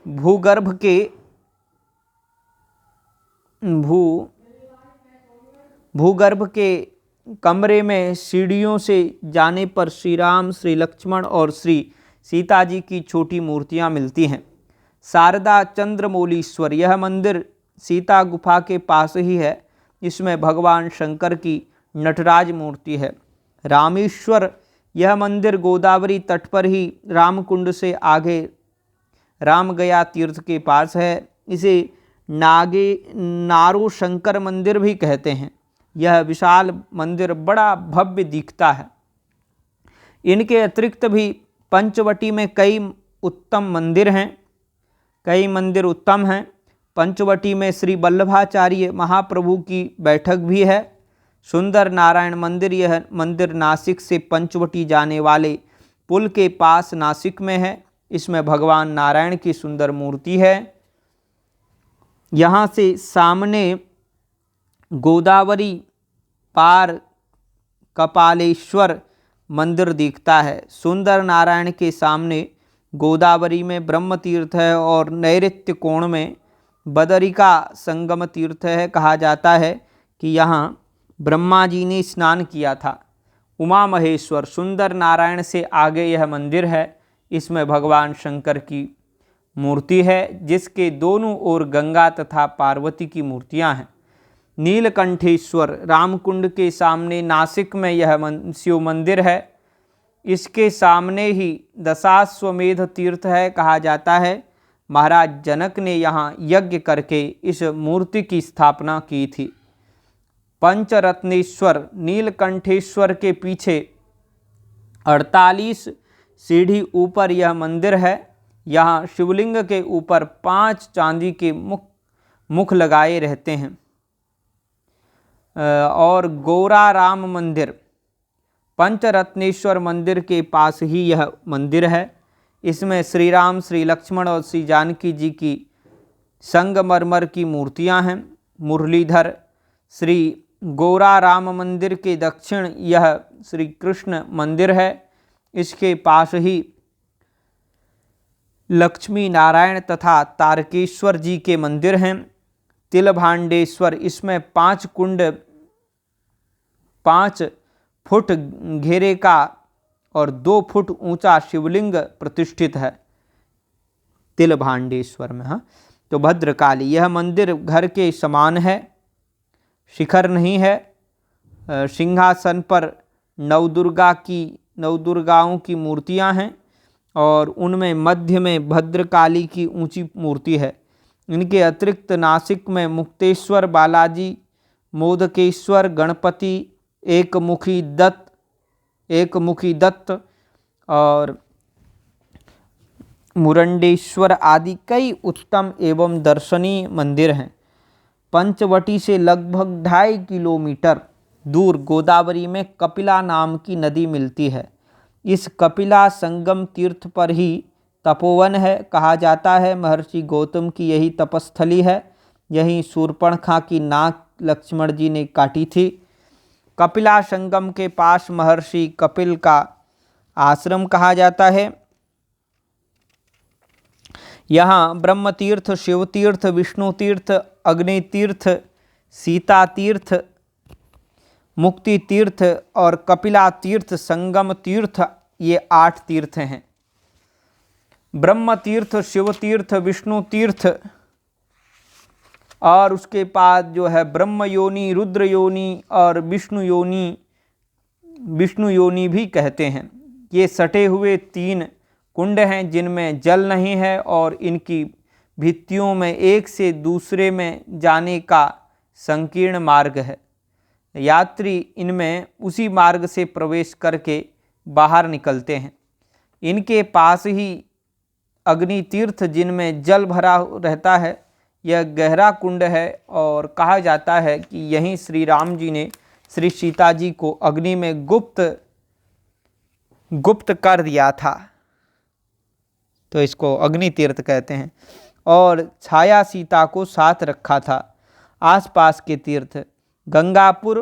भूगर्भ के कमरे में सीढ़ियों से जाने पर श्री राम, श्री लक्ष्मण और श्री सीता जी की छोटी मूर्तियां मिलती हैं। शारदा चंद्रमौलीश्वर, यह मंदिर सीता गुफा के पास ही है। इसमें भगवान शंकर की नटराज मूर्ति है। रामेश्वर, यह मंदिर गोदावरी तट पर ही रामकुंड से आगे रामगया तीर्थ के पास है। इसे नारो शंकर मंदिर भी कहते हैं। यह विशाल मंदिर बड़ा भव्य दिखता है। इनके अतिरिक्त भी पंचवटी में कई मंदिर उत्तम हैं। पंचवटी में श्री वल्लभाचार्य महाप्रभु की बैठक भी है। सुंदर नारायण मंदिर, यह मंदिर नासिक से पंचवटी जाने वाले पुल के पास नासिक में है। इसमें भगवान नारायण की सुंदर मूर्ति है। यहाँ से सामने गोदावरी पार कपालेश्वर मंदिर दिखता है। सुंदर नारायण के सामने गोदावरी में ब्रह्म तीर्थ है और नैऋत्य कोण में बदरिका संगम तीर्थ है। कहा जाता है कि यहाँ ब्रह्मा जी ने स्नान किया था। उमा महेश्वर, सुंदर नारायण से आगे यह मंदिर है। इसमें भगवान शंकर की मूर्ति है, जिसके दोनों ओर गंगा तथा पार्वती की मूर्तियां हैं। नीलकंठेश्वर रामकुंड के सामने नासिक में यह शिव मंदिर है। इसके सामने ही दशाश्वमेध तीर्थ है। कहा जाता है महाराज जनक ने यहाँ यज्ञ करके इस मूर्ति की स्थापना की थी। पंचरत्नेश्वर नीलकंठेश्वर के पीछे 48 सीढ़ी ऊपर यह मंदिर है। यहाँ शिवलिंग के ऊपर 5 चांदी के मुख लगाए रहते हैं। और गौरा राम मंदिर पंचरत्नेश्वर मंदिर के पास ही यह मंदिर है। इसमें श्री राम, श्री लक्ष्मण और श्री जानकी जी की संगमरमर की मूर्तियां हैं। मुरलीधर श्री गौरा राम मंदिर के दक्षिण यह श्री कृष्ण मंदिर है। इसके पास ही लक्ष्मी नारायण तथा तारकेश्वर जी के मंदिर हैं। तिलभांडेश्वर, इसमें 5 कुंड 5 फुट घेरे का और 2 फुट ऊंचा शिवलिंग प्रतिष्ठित है तिलभांडेश्वर में। हाँ, तो भद्रकाली यह मंदिर घर के समान है, शिखर नहीं है। सिंहासन पर नवदुर्गाओं की मूर्तियां हैं और उनमें मध्य में भद्रकाली की ऊंची मूर्ति है। इनके अतिरिक्त नासिक में मुक्तेश्वर, बालाजी, मोदकेश्वर, गणपति, एकमुखी दत्त और मुरंडेश्वर आदि कई उत्तम एवं दर्शनीय मंदिर हैं। पंचवटी से लगभग 2.5 किलोमीटर दूर गोदावरी में कपिला नाम की नदी मिलती है। इस कपिला संगम तीर्थ पर ही तपोवन है। कहा जाता है महर्षि गौतम की यही तपस्थली है। यहीं शूर्पणखा की नाक लक्ष्मण जी ने काटी थी। कपिला संगम के पास महर्षि कपिल का आश्रम कहा जाता है। यहाँ ब्रह्म तीर्थ, शिव तीर्थ, विष्णु तीर्थ, अग्नि तीर्थ, सीता तीर्थ, मुक्ति तीर्थ और कपिला तीर्थ, संगम तीर्थ, ये 8 तीर्थ हैं। ब्रह्म तीर्थ, शिव तीर्थ, विष्णु तीर्थ और उसके बाद जो है ब्रह्म योनि, रुद्र योनि और विष्णु योनि भी कहते हैं। ये सटे हुए 3 कुंड हैं जिनमें जल नहीं है और इनकी भित्तियों में एक से दूसरे में जाने का संकीर्ण मार्ग है। यात्री इनमें उसी मार्ग से प्रवेश करके बाहर निकलते हैं। इनके पास ही अग्नि तीर्थ जिनमें जल भरा रहता है, यह गहरा कुंड है और कहा जाता है कि यहीं श्री राम जी ने श्री सीता जी को अग्नि में गुप्त कर दिया था, तो इसको अग्नि तीर्थ कहते हैं। और छाया सीता को साथ रखा था। आसपास के तीर्थ गंगापुर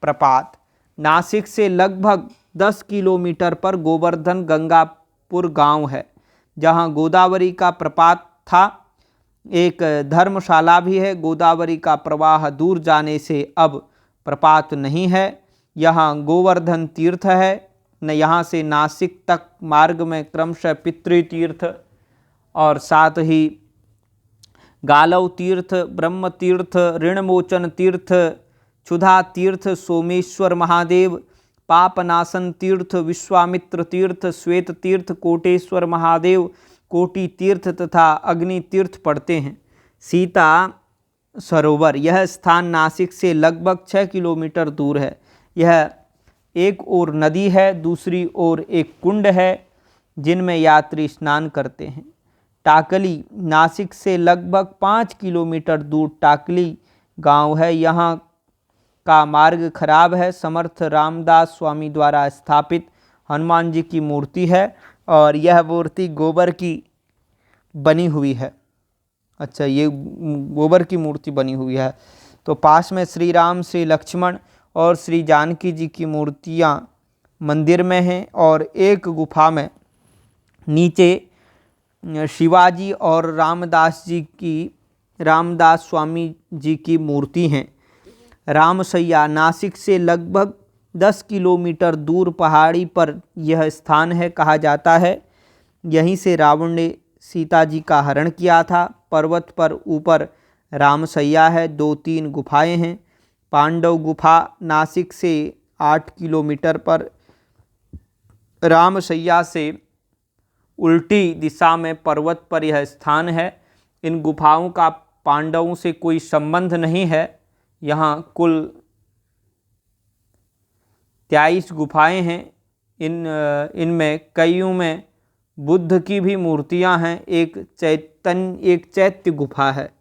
प्रपात, नासिक से लगभग 10 किलोमीटर पर गोवर्धन गंगापुर गांव है, जहां गोदावरी का प्रपात था। एक धर्मशाला भी है। गोदावरी का प्रवाह दूर जाने से अब प्रपात नहीं है। यहाँ गोवर्धन तीर्थ है न। यहाँ से नासिक तक मार्ग में क्रमशः पितृ तीर्थ और साथ ही गालव तीर्थ, ब्रह्म तीर्थ, ऋणमोचन तीर्थ, क्षुधा तीर्थ, सोमेश्वर महादेव, पापनाशन तीर्थ, विश्वामित्र तीर्थ, श्वेत तीर्थ, कोटेश्वर महादेव, कोटि तीर्थ तथा अग्नि तीर्थ पड़ते हैं। सीता सरोवर, यह स्थान नासिक से लगभग 6 किलोमीटर दूर है। यह एक ओर नदी है, दूसरी ओर एक कुंड है जिनमें यात्री स्नान करते हैं। टाकली, नासिक से लगभग 5 किलोमीटर दूर टाकली गांव है। यहाँ का मार्ग खराब है। समर्थ रामदास स्वामी द्वारा स्थापित हनुमान जी की मूर्ति है और यह मूर्ति गोबर की बनी हुई है। अच्छा, ये गोबर की मूर्ति बनी हुई है। तो पास में श्री राम, श्री लक्ष्मण और श्री जानकी जी की मूर्तियाँ मंदिर में हैं और एक गुफा में नीचे शिवाजी और रामदास स्वामी जी की मूर्ति हैं। रामसैया, नासिक से लगभग 10 किलोमीटर दूर पहाड़ी पर यह स्थान है। कहा जाता है यहीं से रावण ने सीता जी का हरण किया था। पर्वत पर ऊपर रामसैया है, 2-3 गुफाएं हैं। पांडव गुफा नासिक से 8 किलोमीटर पर, रामसैया से उल्टी दिशा में पर्वत पर यह स्थान है। इन गुफाओं का पांडवों से कोई संबंध नहीं है। यहाँ कुल 23 गुफाएं हैं। इनमें कईयों में बुद्ध की भी मूर्तियां हैं। एक चैत्य गुफा है।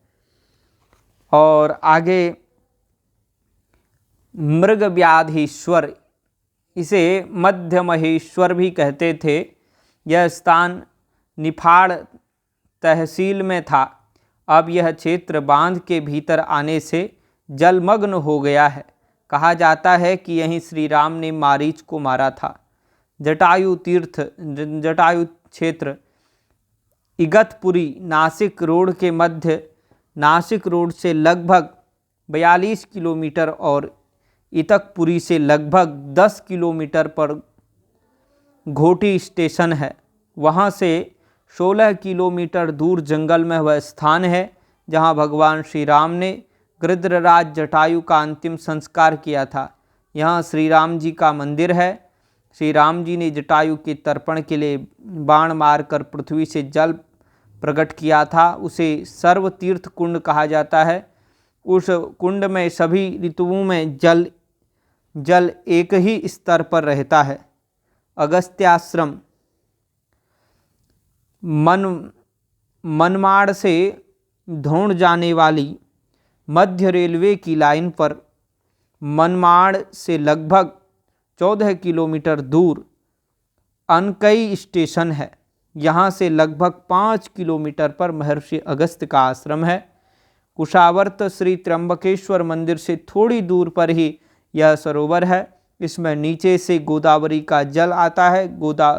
और आगे मृगव्याधीश्वर, इसे मध्य महेश्वर भी कहते थे। यह स्थान निफाड़ तहसील में था। अब यह क्षेत्र बांध के भीतर आने से जलमग्न हो गया है। कहा जाता है कि यहीं श्री राम ने मारीच को मारा था। जटायु क्षेत्र इगतपुरी नासिक रोड के मध्य, नासिक रोड से लगभग 42 किलोमीटर और इतकपुरी से लगभग 10 किलोमीटर पर घोटी स्टेशन है। वहाँ से 16 किलोमीटर दूर जंगल में वह स्थान है जहाँ भगवान श्री राम ने गृध्रराज जटायु का अंतिम संस्कार किया था। यहाँ श्री राम जी का मंदिर है। श्री राम जी ने जटायु के तर्पण के लिए बाण मारकर पृथ्वी से जल प्रकट किया था। उसे सर्वतीर्थ कुंड कहा जाता है। उस कुंड में सभी ऋतुओं में जल एक ही स्तर पर रहता है। अगस्त्याश्रम मनमाड़ से धौड़ जाने वाली मध्य रेलवे की लाइन पर मनमाड़ से लगभग 14 किलोमीटर दूर अनकई स्टेशन है। यहाँ से लगभग 5 किलोमीटर पर महर्षि अगस्त्य का आश्रम है। कुशावर्त श्री त्र्यंबकेश्वर मंदिर से थोड़ी दूर पर ही यह सरोवर है। इसमें नीचे से गोदावरी का जल आता है।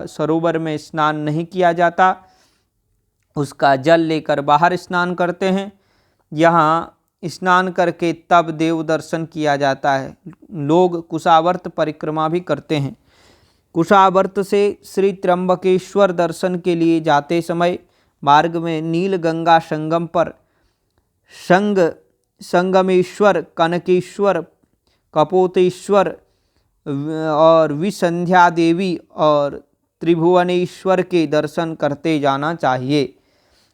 सरोवर में स्नान नहीं किया जाता, उसका जल लेकर बाहर स्नान करते हैं। यहाँ स्नान करके तब देव दर्शन किया जाता है। लोग कुशावर्त परिक्रमा भी करते हैं। कुशावर्त से श्री त्र्यंबकेश्वर दर्शन के लिए जाते समय मार्ग में नील गंगा संगम पर संगमेश्वर, कनकेश्वर, कपोतेश्वर और विसंध्या देवी और त्रिभुवनेश्वर के दर्शन करते जाना चाहिए।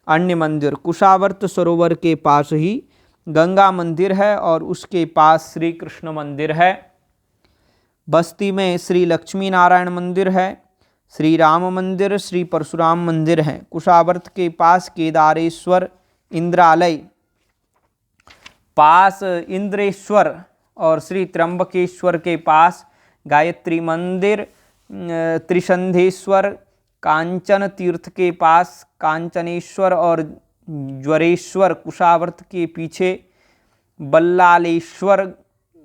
अन्य मंदिर, कुशावर्त सरोवर के पास ही गंगा मंदिर है और उसके पास श्री कृष्ण मंदिर है। बस्ती में श्री लक्ष्मी नारायण मंदिर है, श्री राम मंदिर, श्री परशुराम मंदिर है। कुशावर्त के पास केदारेश्वर, इंद्रालय, पास इंद्रेश्वर और श्री त्र्यंबकेश्वर के पास गायत्री मंदिर, त्रिशंधेश्वर, कांचन तीर्थ के पास कांचनेश्वर और ज्वरेश्वर, कुशावर्त के पीछे बल्लालेश्वर,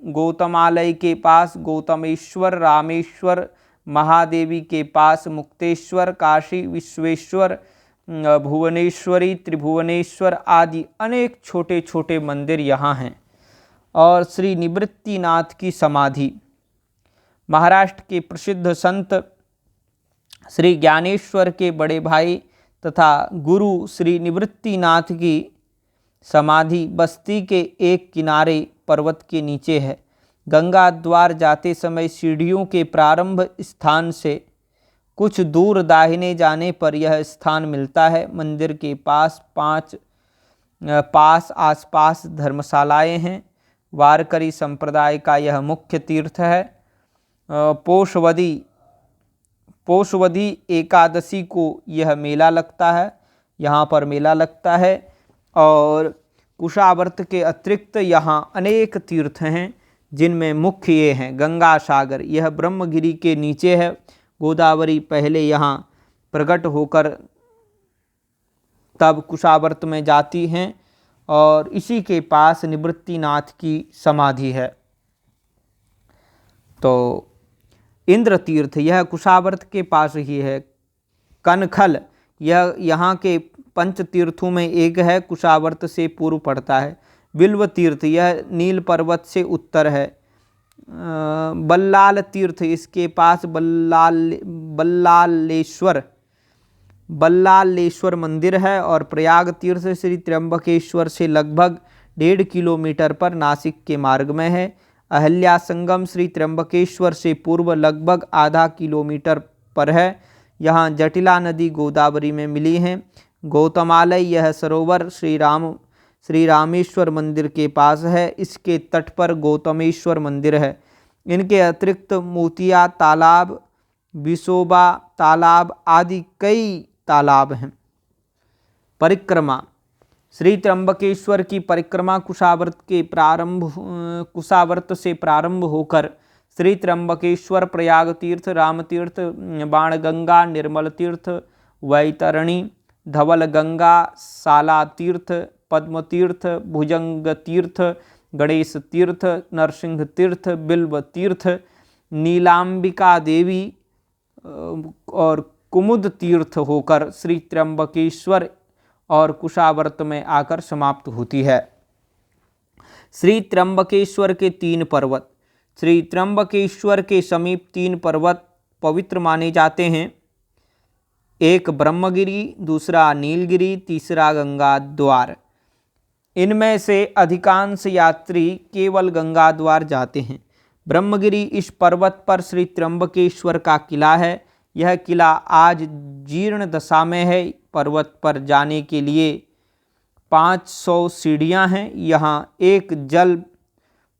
गौतमालय के पास गौतमेश्वर, रामेश्वर, महादेवी के पास मुक्तेश्वर, काशी विश्वेश्वर, भुवनेश्वरी, त्रिभुवनेश्वर आदि अनेक छोटे छोटे मंदिर यहाँ हैं। और श्री निवृत्तिनाथ की समाधि, महाराष्ट्र के प्रसिद्ध संत श्री ज्ञानेश्वर के बड़े भाई तथा गुरु श्री निवृत्तिनाथ की समाधि बस्ती के एक किनारे पर्वत के नीचे है। गंगा द्वार जाते समय सीढ़ियों के प्रारंभ स्थान से कुछ दूर दाहिने जाने पर यह स्थान मिलता है। मंदिर के पास आसपास धर्मशालाएं हैं। वारकरी संप्रदाय का यह मुख्य तीर्थ है। पोषवदी एकादशी को यह मेला लगता है, यहाँ पर मेला लगता है। और कुशावर्त के अतिरिक्त यहाँ अनेक तीर्थ हैं जिनमें मुख्य ये हैं। गंगा सागर, यह ब्रह्मगिरी के नीचे है। गोदावरी पहले यहाँ प्रकट होकर तब कुशावर्त में जाती हैं और इसी के पास निवृत्तिनाथ की समाधि है। तो इंद्र तीर्थ, यह कुशावर्त के पास ही है। कनखल, यह यहाँ के पंच तीर्थों में एक है, कुशावर्त से पूर्व पड़ता है। बिल्व तीर्थ, यह नील पर्वत से उत्तर है। बल्लाल तीर्थ, इसके पास बल्लालेश्वर बल्लालेश्वर मंदिर है और प्रयाग तीर्थ श्री त्र्यंबकेश्वर से लगभग 1.5 किलोमीटर पर नासिक के मार्ग में है। अहिल्या संगम श्री त्र्यंबकेश्वर से पूर्व लगभग आधा किलोमीटर पर है। यहाँ जटिला नदी गोदावरी में मिली हैं। गौतमालय यह सरोवर श्री रामेश्वर मंदिर के पास है। इसके तट पर गौतमेश्वर मंदिर है। इनके अतिरिक्त मोतिया तालाब, विसोबा तालाब आदि कई तालाब हैं। परिक्रमा। श्री त्र्यंबकेश्वर की परिक्रमा कुशावर्त से प्रारंभ होकर श्री त्र्यंबकेश्वर, प्रयाग तीर्थ, राम तीर्थ, बाणगंगा, निर्मल तीर्थ, वैतरणी, धवल गंगा, साला तीर्थ, पद्म तीर्थ, भुजंग तीर्थ, गणेश तीर्थ, नरसिंह तीर्थ, बिल्व तीर्थ, नीलांबिका देवी और कुमुद तीर्थ होकर श्री त्र्यंबकेश्वर और कुशावर्त में आकर समाप्त होती है। श्री त्र्यंबकेश्वर के 3 पर्वत। श्री त्र्यंबकेश्वर के समीप 3 पर्वत पवित्र माने जाते हैं। एक ब्रह्मगिरि, दूसरा नीलगिरि, तीसरा गंगा द्वार। इनमें से अधिकांश यात्री केवल गंगा द्वार जाते हैं। ब्रह्मगिरि इस पर्वत पर श्री त्र्यंबकेश्वर का किला है। यह किला आज जीर्ण दशा में है। पर्वत पर जाने के लिए 500 सीढ़ियां हैं। यहाँ एक जल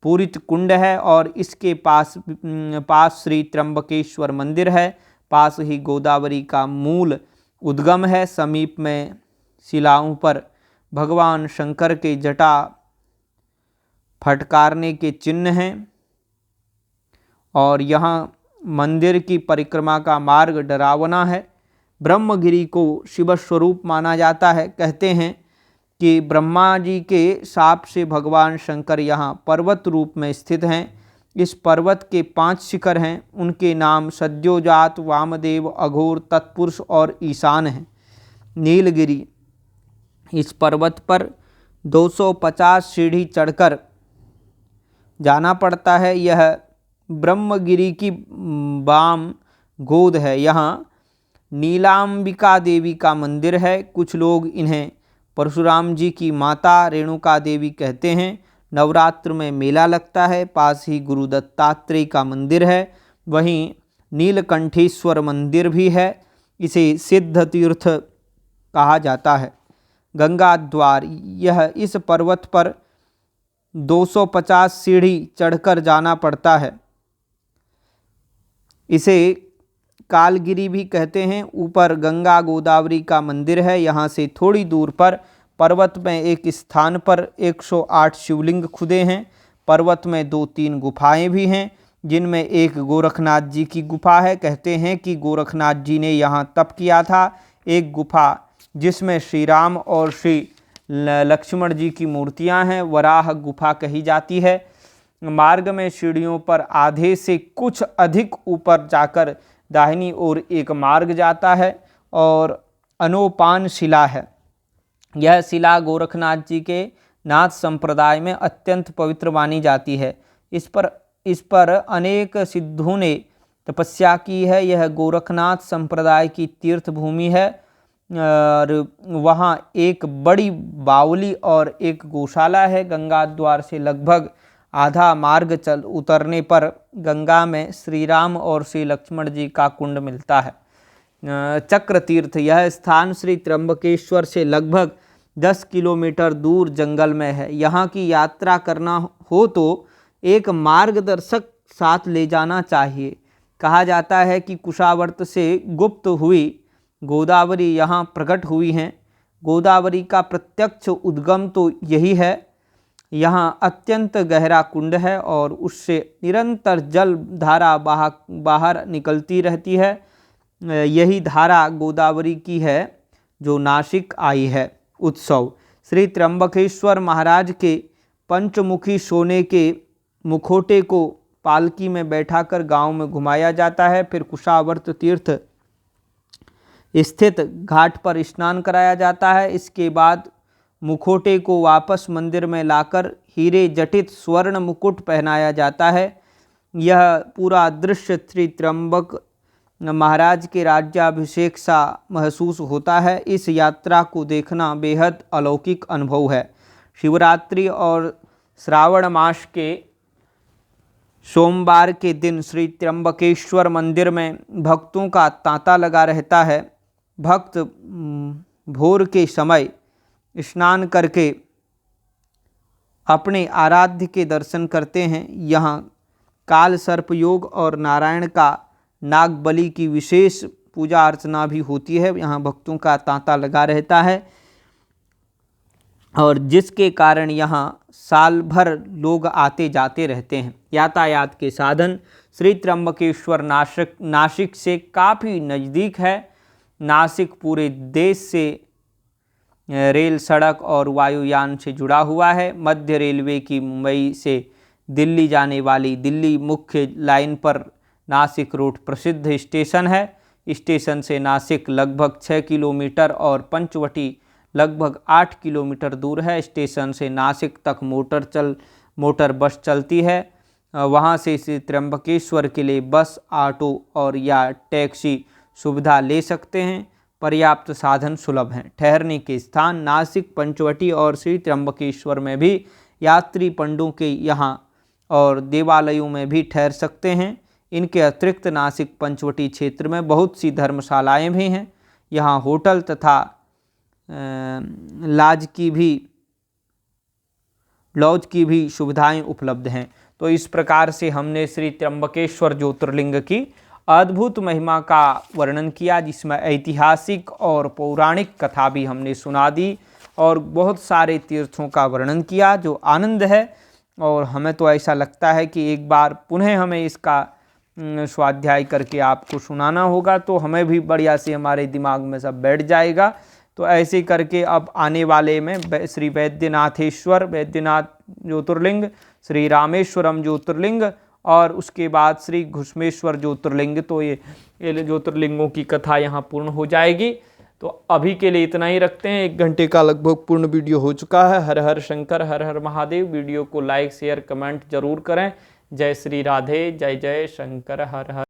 पूरित कुंड है और इसके पास श्री त्र्यंबकेश्वर मंदिर है। पास ही गोदावरी का मूल उद्गम है। समीप में शिलाओं पर भगवान शंकर के जटा फटकारने के चिन्ह हैं और यहाँ मंदिर की परिक्रमा का मार्ग डरावना है। ब्रह्मगिरि को शिव स्वरूप माना जाता है। कहते हैं कि ब्रह्मा जी के शाप से भगवान शंकर यहाँ पर्वत रूप में स्थित हैं। इस पर्वत के 5 शिखर हैं। उनके नाम सद्योजात, वामदेव, अघोर, तत्पुरुष और ईशान हैं। नीलगिरि। इस पर्वत पर 250 सीढ़ी चढ़कर जाना पड़ता है। यह ब्रह्मगिरि की वाम गोद है। यहाँ नीलांबिका देवी का मंदिर है। कुछ लोग इन्हें परशुराम जी की माता रेणुका देवी कहते हैं। नवरात्र में मेला लगता है। पास ही गुरु दत्तात्रेय का मंदिर है। वहीं नीलकंठेश्वर मंदिर भी है। इसे सिद्ध तीर्थ कहा जाता है। गंगा द्वार। यह इस पर्वत पर 250 सीढ़ी चढ़कर जाना पड़ता है। इसे कालगिरी भी कहते हैं। ऊपर गंगा गोदावरी का मंदिर है। यहाँ से थोड़ी दूर पर पर्वत में एक स्थान पर 108 शिवलिंग खुदे हैं। पर्वत में 2-3 गुफाएं भी हैं, जिनमें एक गोरखनाथ जी की गुफा है। कहते हैं कि गोरखनाथ जी ने यहाँ तप किया था। एक गुफा जिसमें श्री राम और श्री लक्ष्मण जी की मूर्तियां हैं, वराह गुफा कही जाती है। मार्ग में सीढ़ियों पर आधे से कुछ अधिक ऊपर जाकर दाहिनी ओर एक मार्ग जाता है और अनोपान शिला है। यह शिला गोरखनाथ जी के नाथ संप्रदाय में अत्यंत पवित्र मानी जाती है। इस पर अनेक सिद्धों ने तपस्या की है। यह गोरखनाथ संप्रदाय की तीर्थ भूमि है और वहाँ एक बड़ी बावली और एक गौशाला है। गंगा द्वार से लगभग आधा मार्ग चल उतरने पर गंगा में श्री राम और श्री लक्ष्मण जी का कुंड मिलता है। चक्र तीर्थ। यह स्थान श्री त्र्यंबकेश्वर से लगभग 10 किलोमीटर दूर जंगल में है। यहाँ की यात्रा करना हो तो एक मार्गदर्शक साथ ले जाना चाहिए। कहा जाता है कि कुशावर्त से गुप्त हुई गोदावरी यहाँ प्रकट हुई हैं। गोदावरी का प्रत्यक्ष उद्गम तो यही है। यहाँ अत्यंत गहरा कुंड है और उससे निरंतर जल धारा बाहर निकलती रहती है। यही धारा गोदावरी की है जो नासिक आई है। उत्सव। श्री त्र्यंबकेश्वर महाराज के पंचमुखी सोने के मुखौटे को पालकी में बैठाकर गांव में घुमाया जाता है। फिर कुशावर्त तीर्थ स्थित घाट पर स्नान कराया जाता है। इसके बाद मुखौटे को वापस मंदिर में लाकर हीरे जटित स्वर्ण मुकुट पहनाया जाता है। यह पूरा दृश्य श्री त्र्यंबक महाराज के राज्याभिषेक सा महसूस होता है। इस यात्रा को देखना बेहद अलौकिक अनुभव है। शिवरात्रि और श्रावण मास के सोमवार के दिन श्री त्र्यंबकेश्वर मंदिर में भक्तों का तांता लगा रहता है। भक्त भोर के समय स्नान करके अपने आराध्य के दर्शन करते हैं। यहाँ काल सर्प योग और नारायण का नाग बलि की विशेष पूजा अर्चना भी होती है। यहाँ भक्तों का तांता लगा रहता है और जिसके कारण यहाँ साल भर लोग आते जाते रहते हैं। यातायात के साधन श्री त्र्यंबकेश्वर नासिक से काफ़ी नज़दीक है। नासिक पूरे देश से रेल, सड़क और वायुयान से जुड़ा हुआ है। मध्य रेलवे की मुंबई से दिल्ली जाने वाली दिल्ली मुख्य लाइन पर नासिक रोड प्रसिद्ध स्टेशन है। स्टेशन से नासिक लगभग 6 किलोमीटर और पंचवटी लगभग 8 किलोमीटर दूर है। स्टेशन से नासिक तक मोटर बस चलती है। वहाँ से श्री त्र्यंबकेश्वर के लिए बस, ऑटो और या टैक्सी सुविधा ले सकते हैं। पर्याप्त साधन सुलभ हैं। ठहरने के स्थान नासिक, पंचवटी और श्री त्र्यंबकेश्वर में भी यात्री पंडों के यहाँ और देवालयों में भी ठहर सकते हैं। इनके अतिरिक्त नासिक पंचवटी क्षेत्र में बहुत सी धर्मशालाएं भी हैं। यहाँ होटल तथा लॉज की भी सुविधाएं उपलब्ध हैं। तो इस प्रकार से हमने श्री त्र्यंबकेश्वर ज्योतिर्लिंग की अद्भुत महिमा का वर्णन किया, जिसमें ऐतिहासिक और पौराणिक कथा भी हमने सुना दी और बहुत सारे तीर्थों का वर्णन किया, जो आनंद है। और हमें तो ऐसा लगता है कि एक बार पुनः हमें इसका स्वाध्याय करके आपको सुनाना होगा, तो हमें भी बढ़िया से हमारे दिमाग में सब बैठ जाएगा। तो ऐसे करके अब आने वाले में श्री वैद्यनाथेश्वर ज्योतिर्लिंग, श्री रामेश्वरम ज्योतिर्लिंग और उसके बाद श्री घुश्मेश्वर ज्योतिर्लिंग, तो ये ज्योतिर्लिंगों की कथा यहाँ पूर्ण हो जाएगी। तो अभी के लिए इतना ही रखते हैं। 1 घंटे का लगभग पूर्ण वीडियो हो चुका है। हर हर शंकर, हर हर महादेव। वीडियो को लाइक, शेयर, कमेंट जरूर करें। जय श्री राधे, जय जय शंकर, हर हर।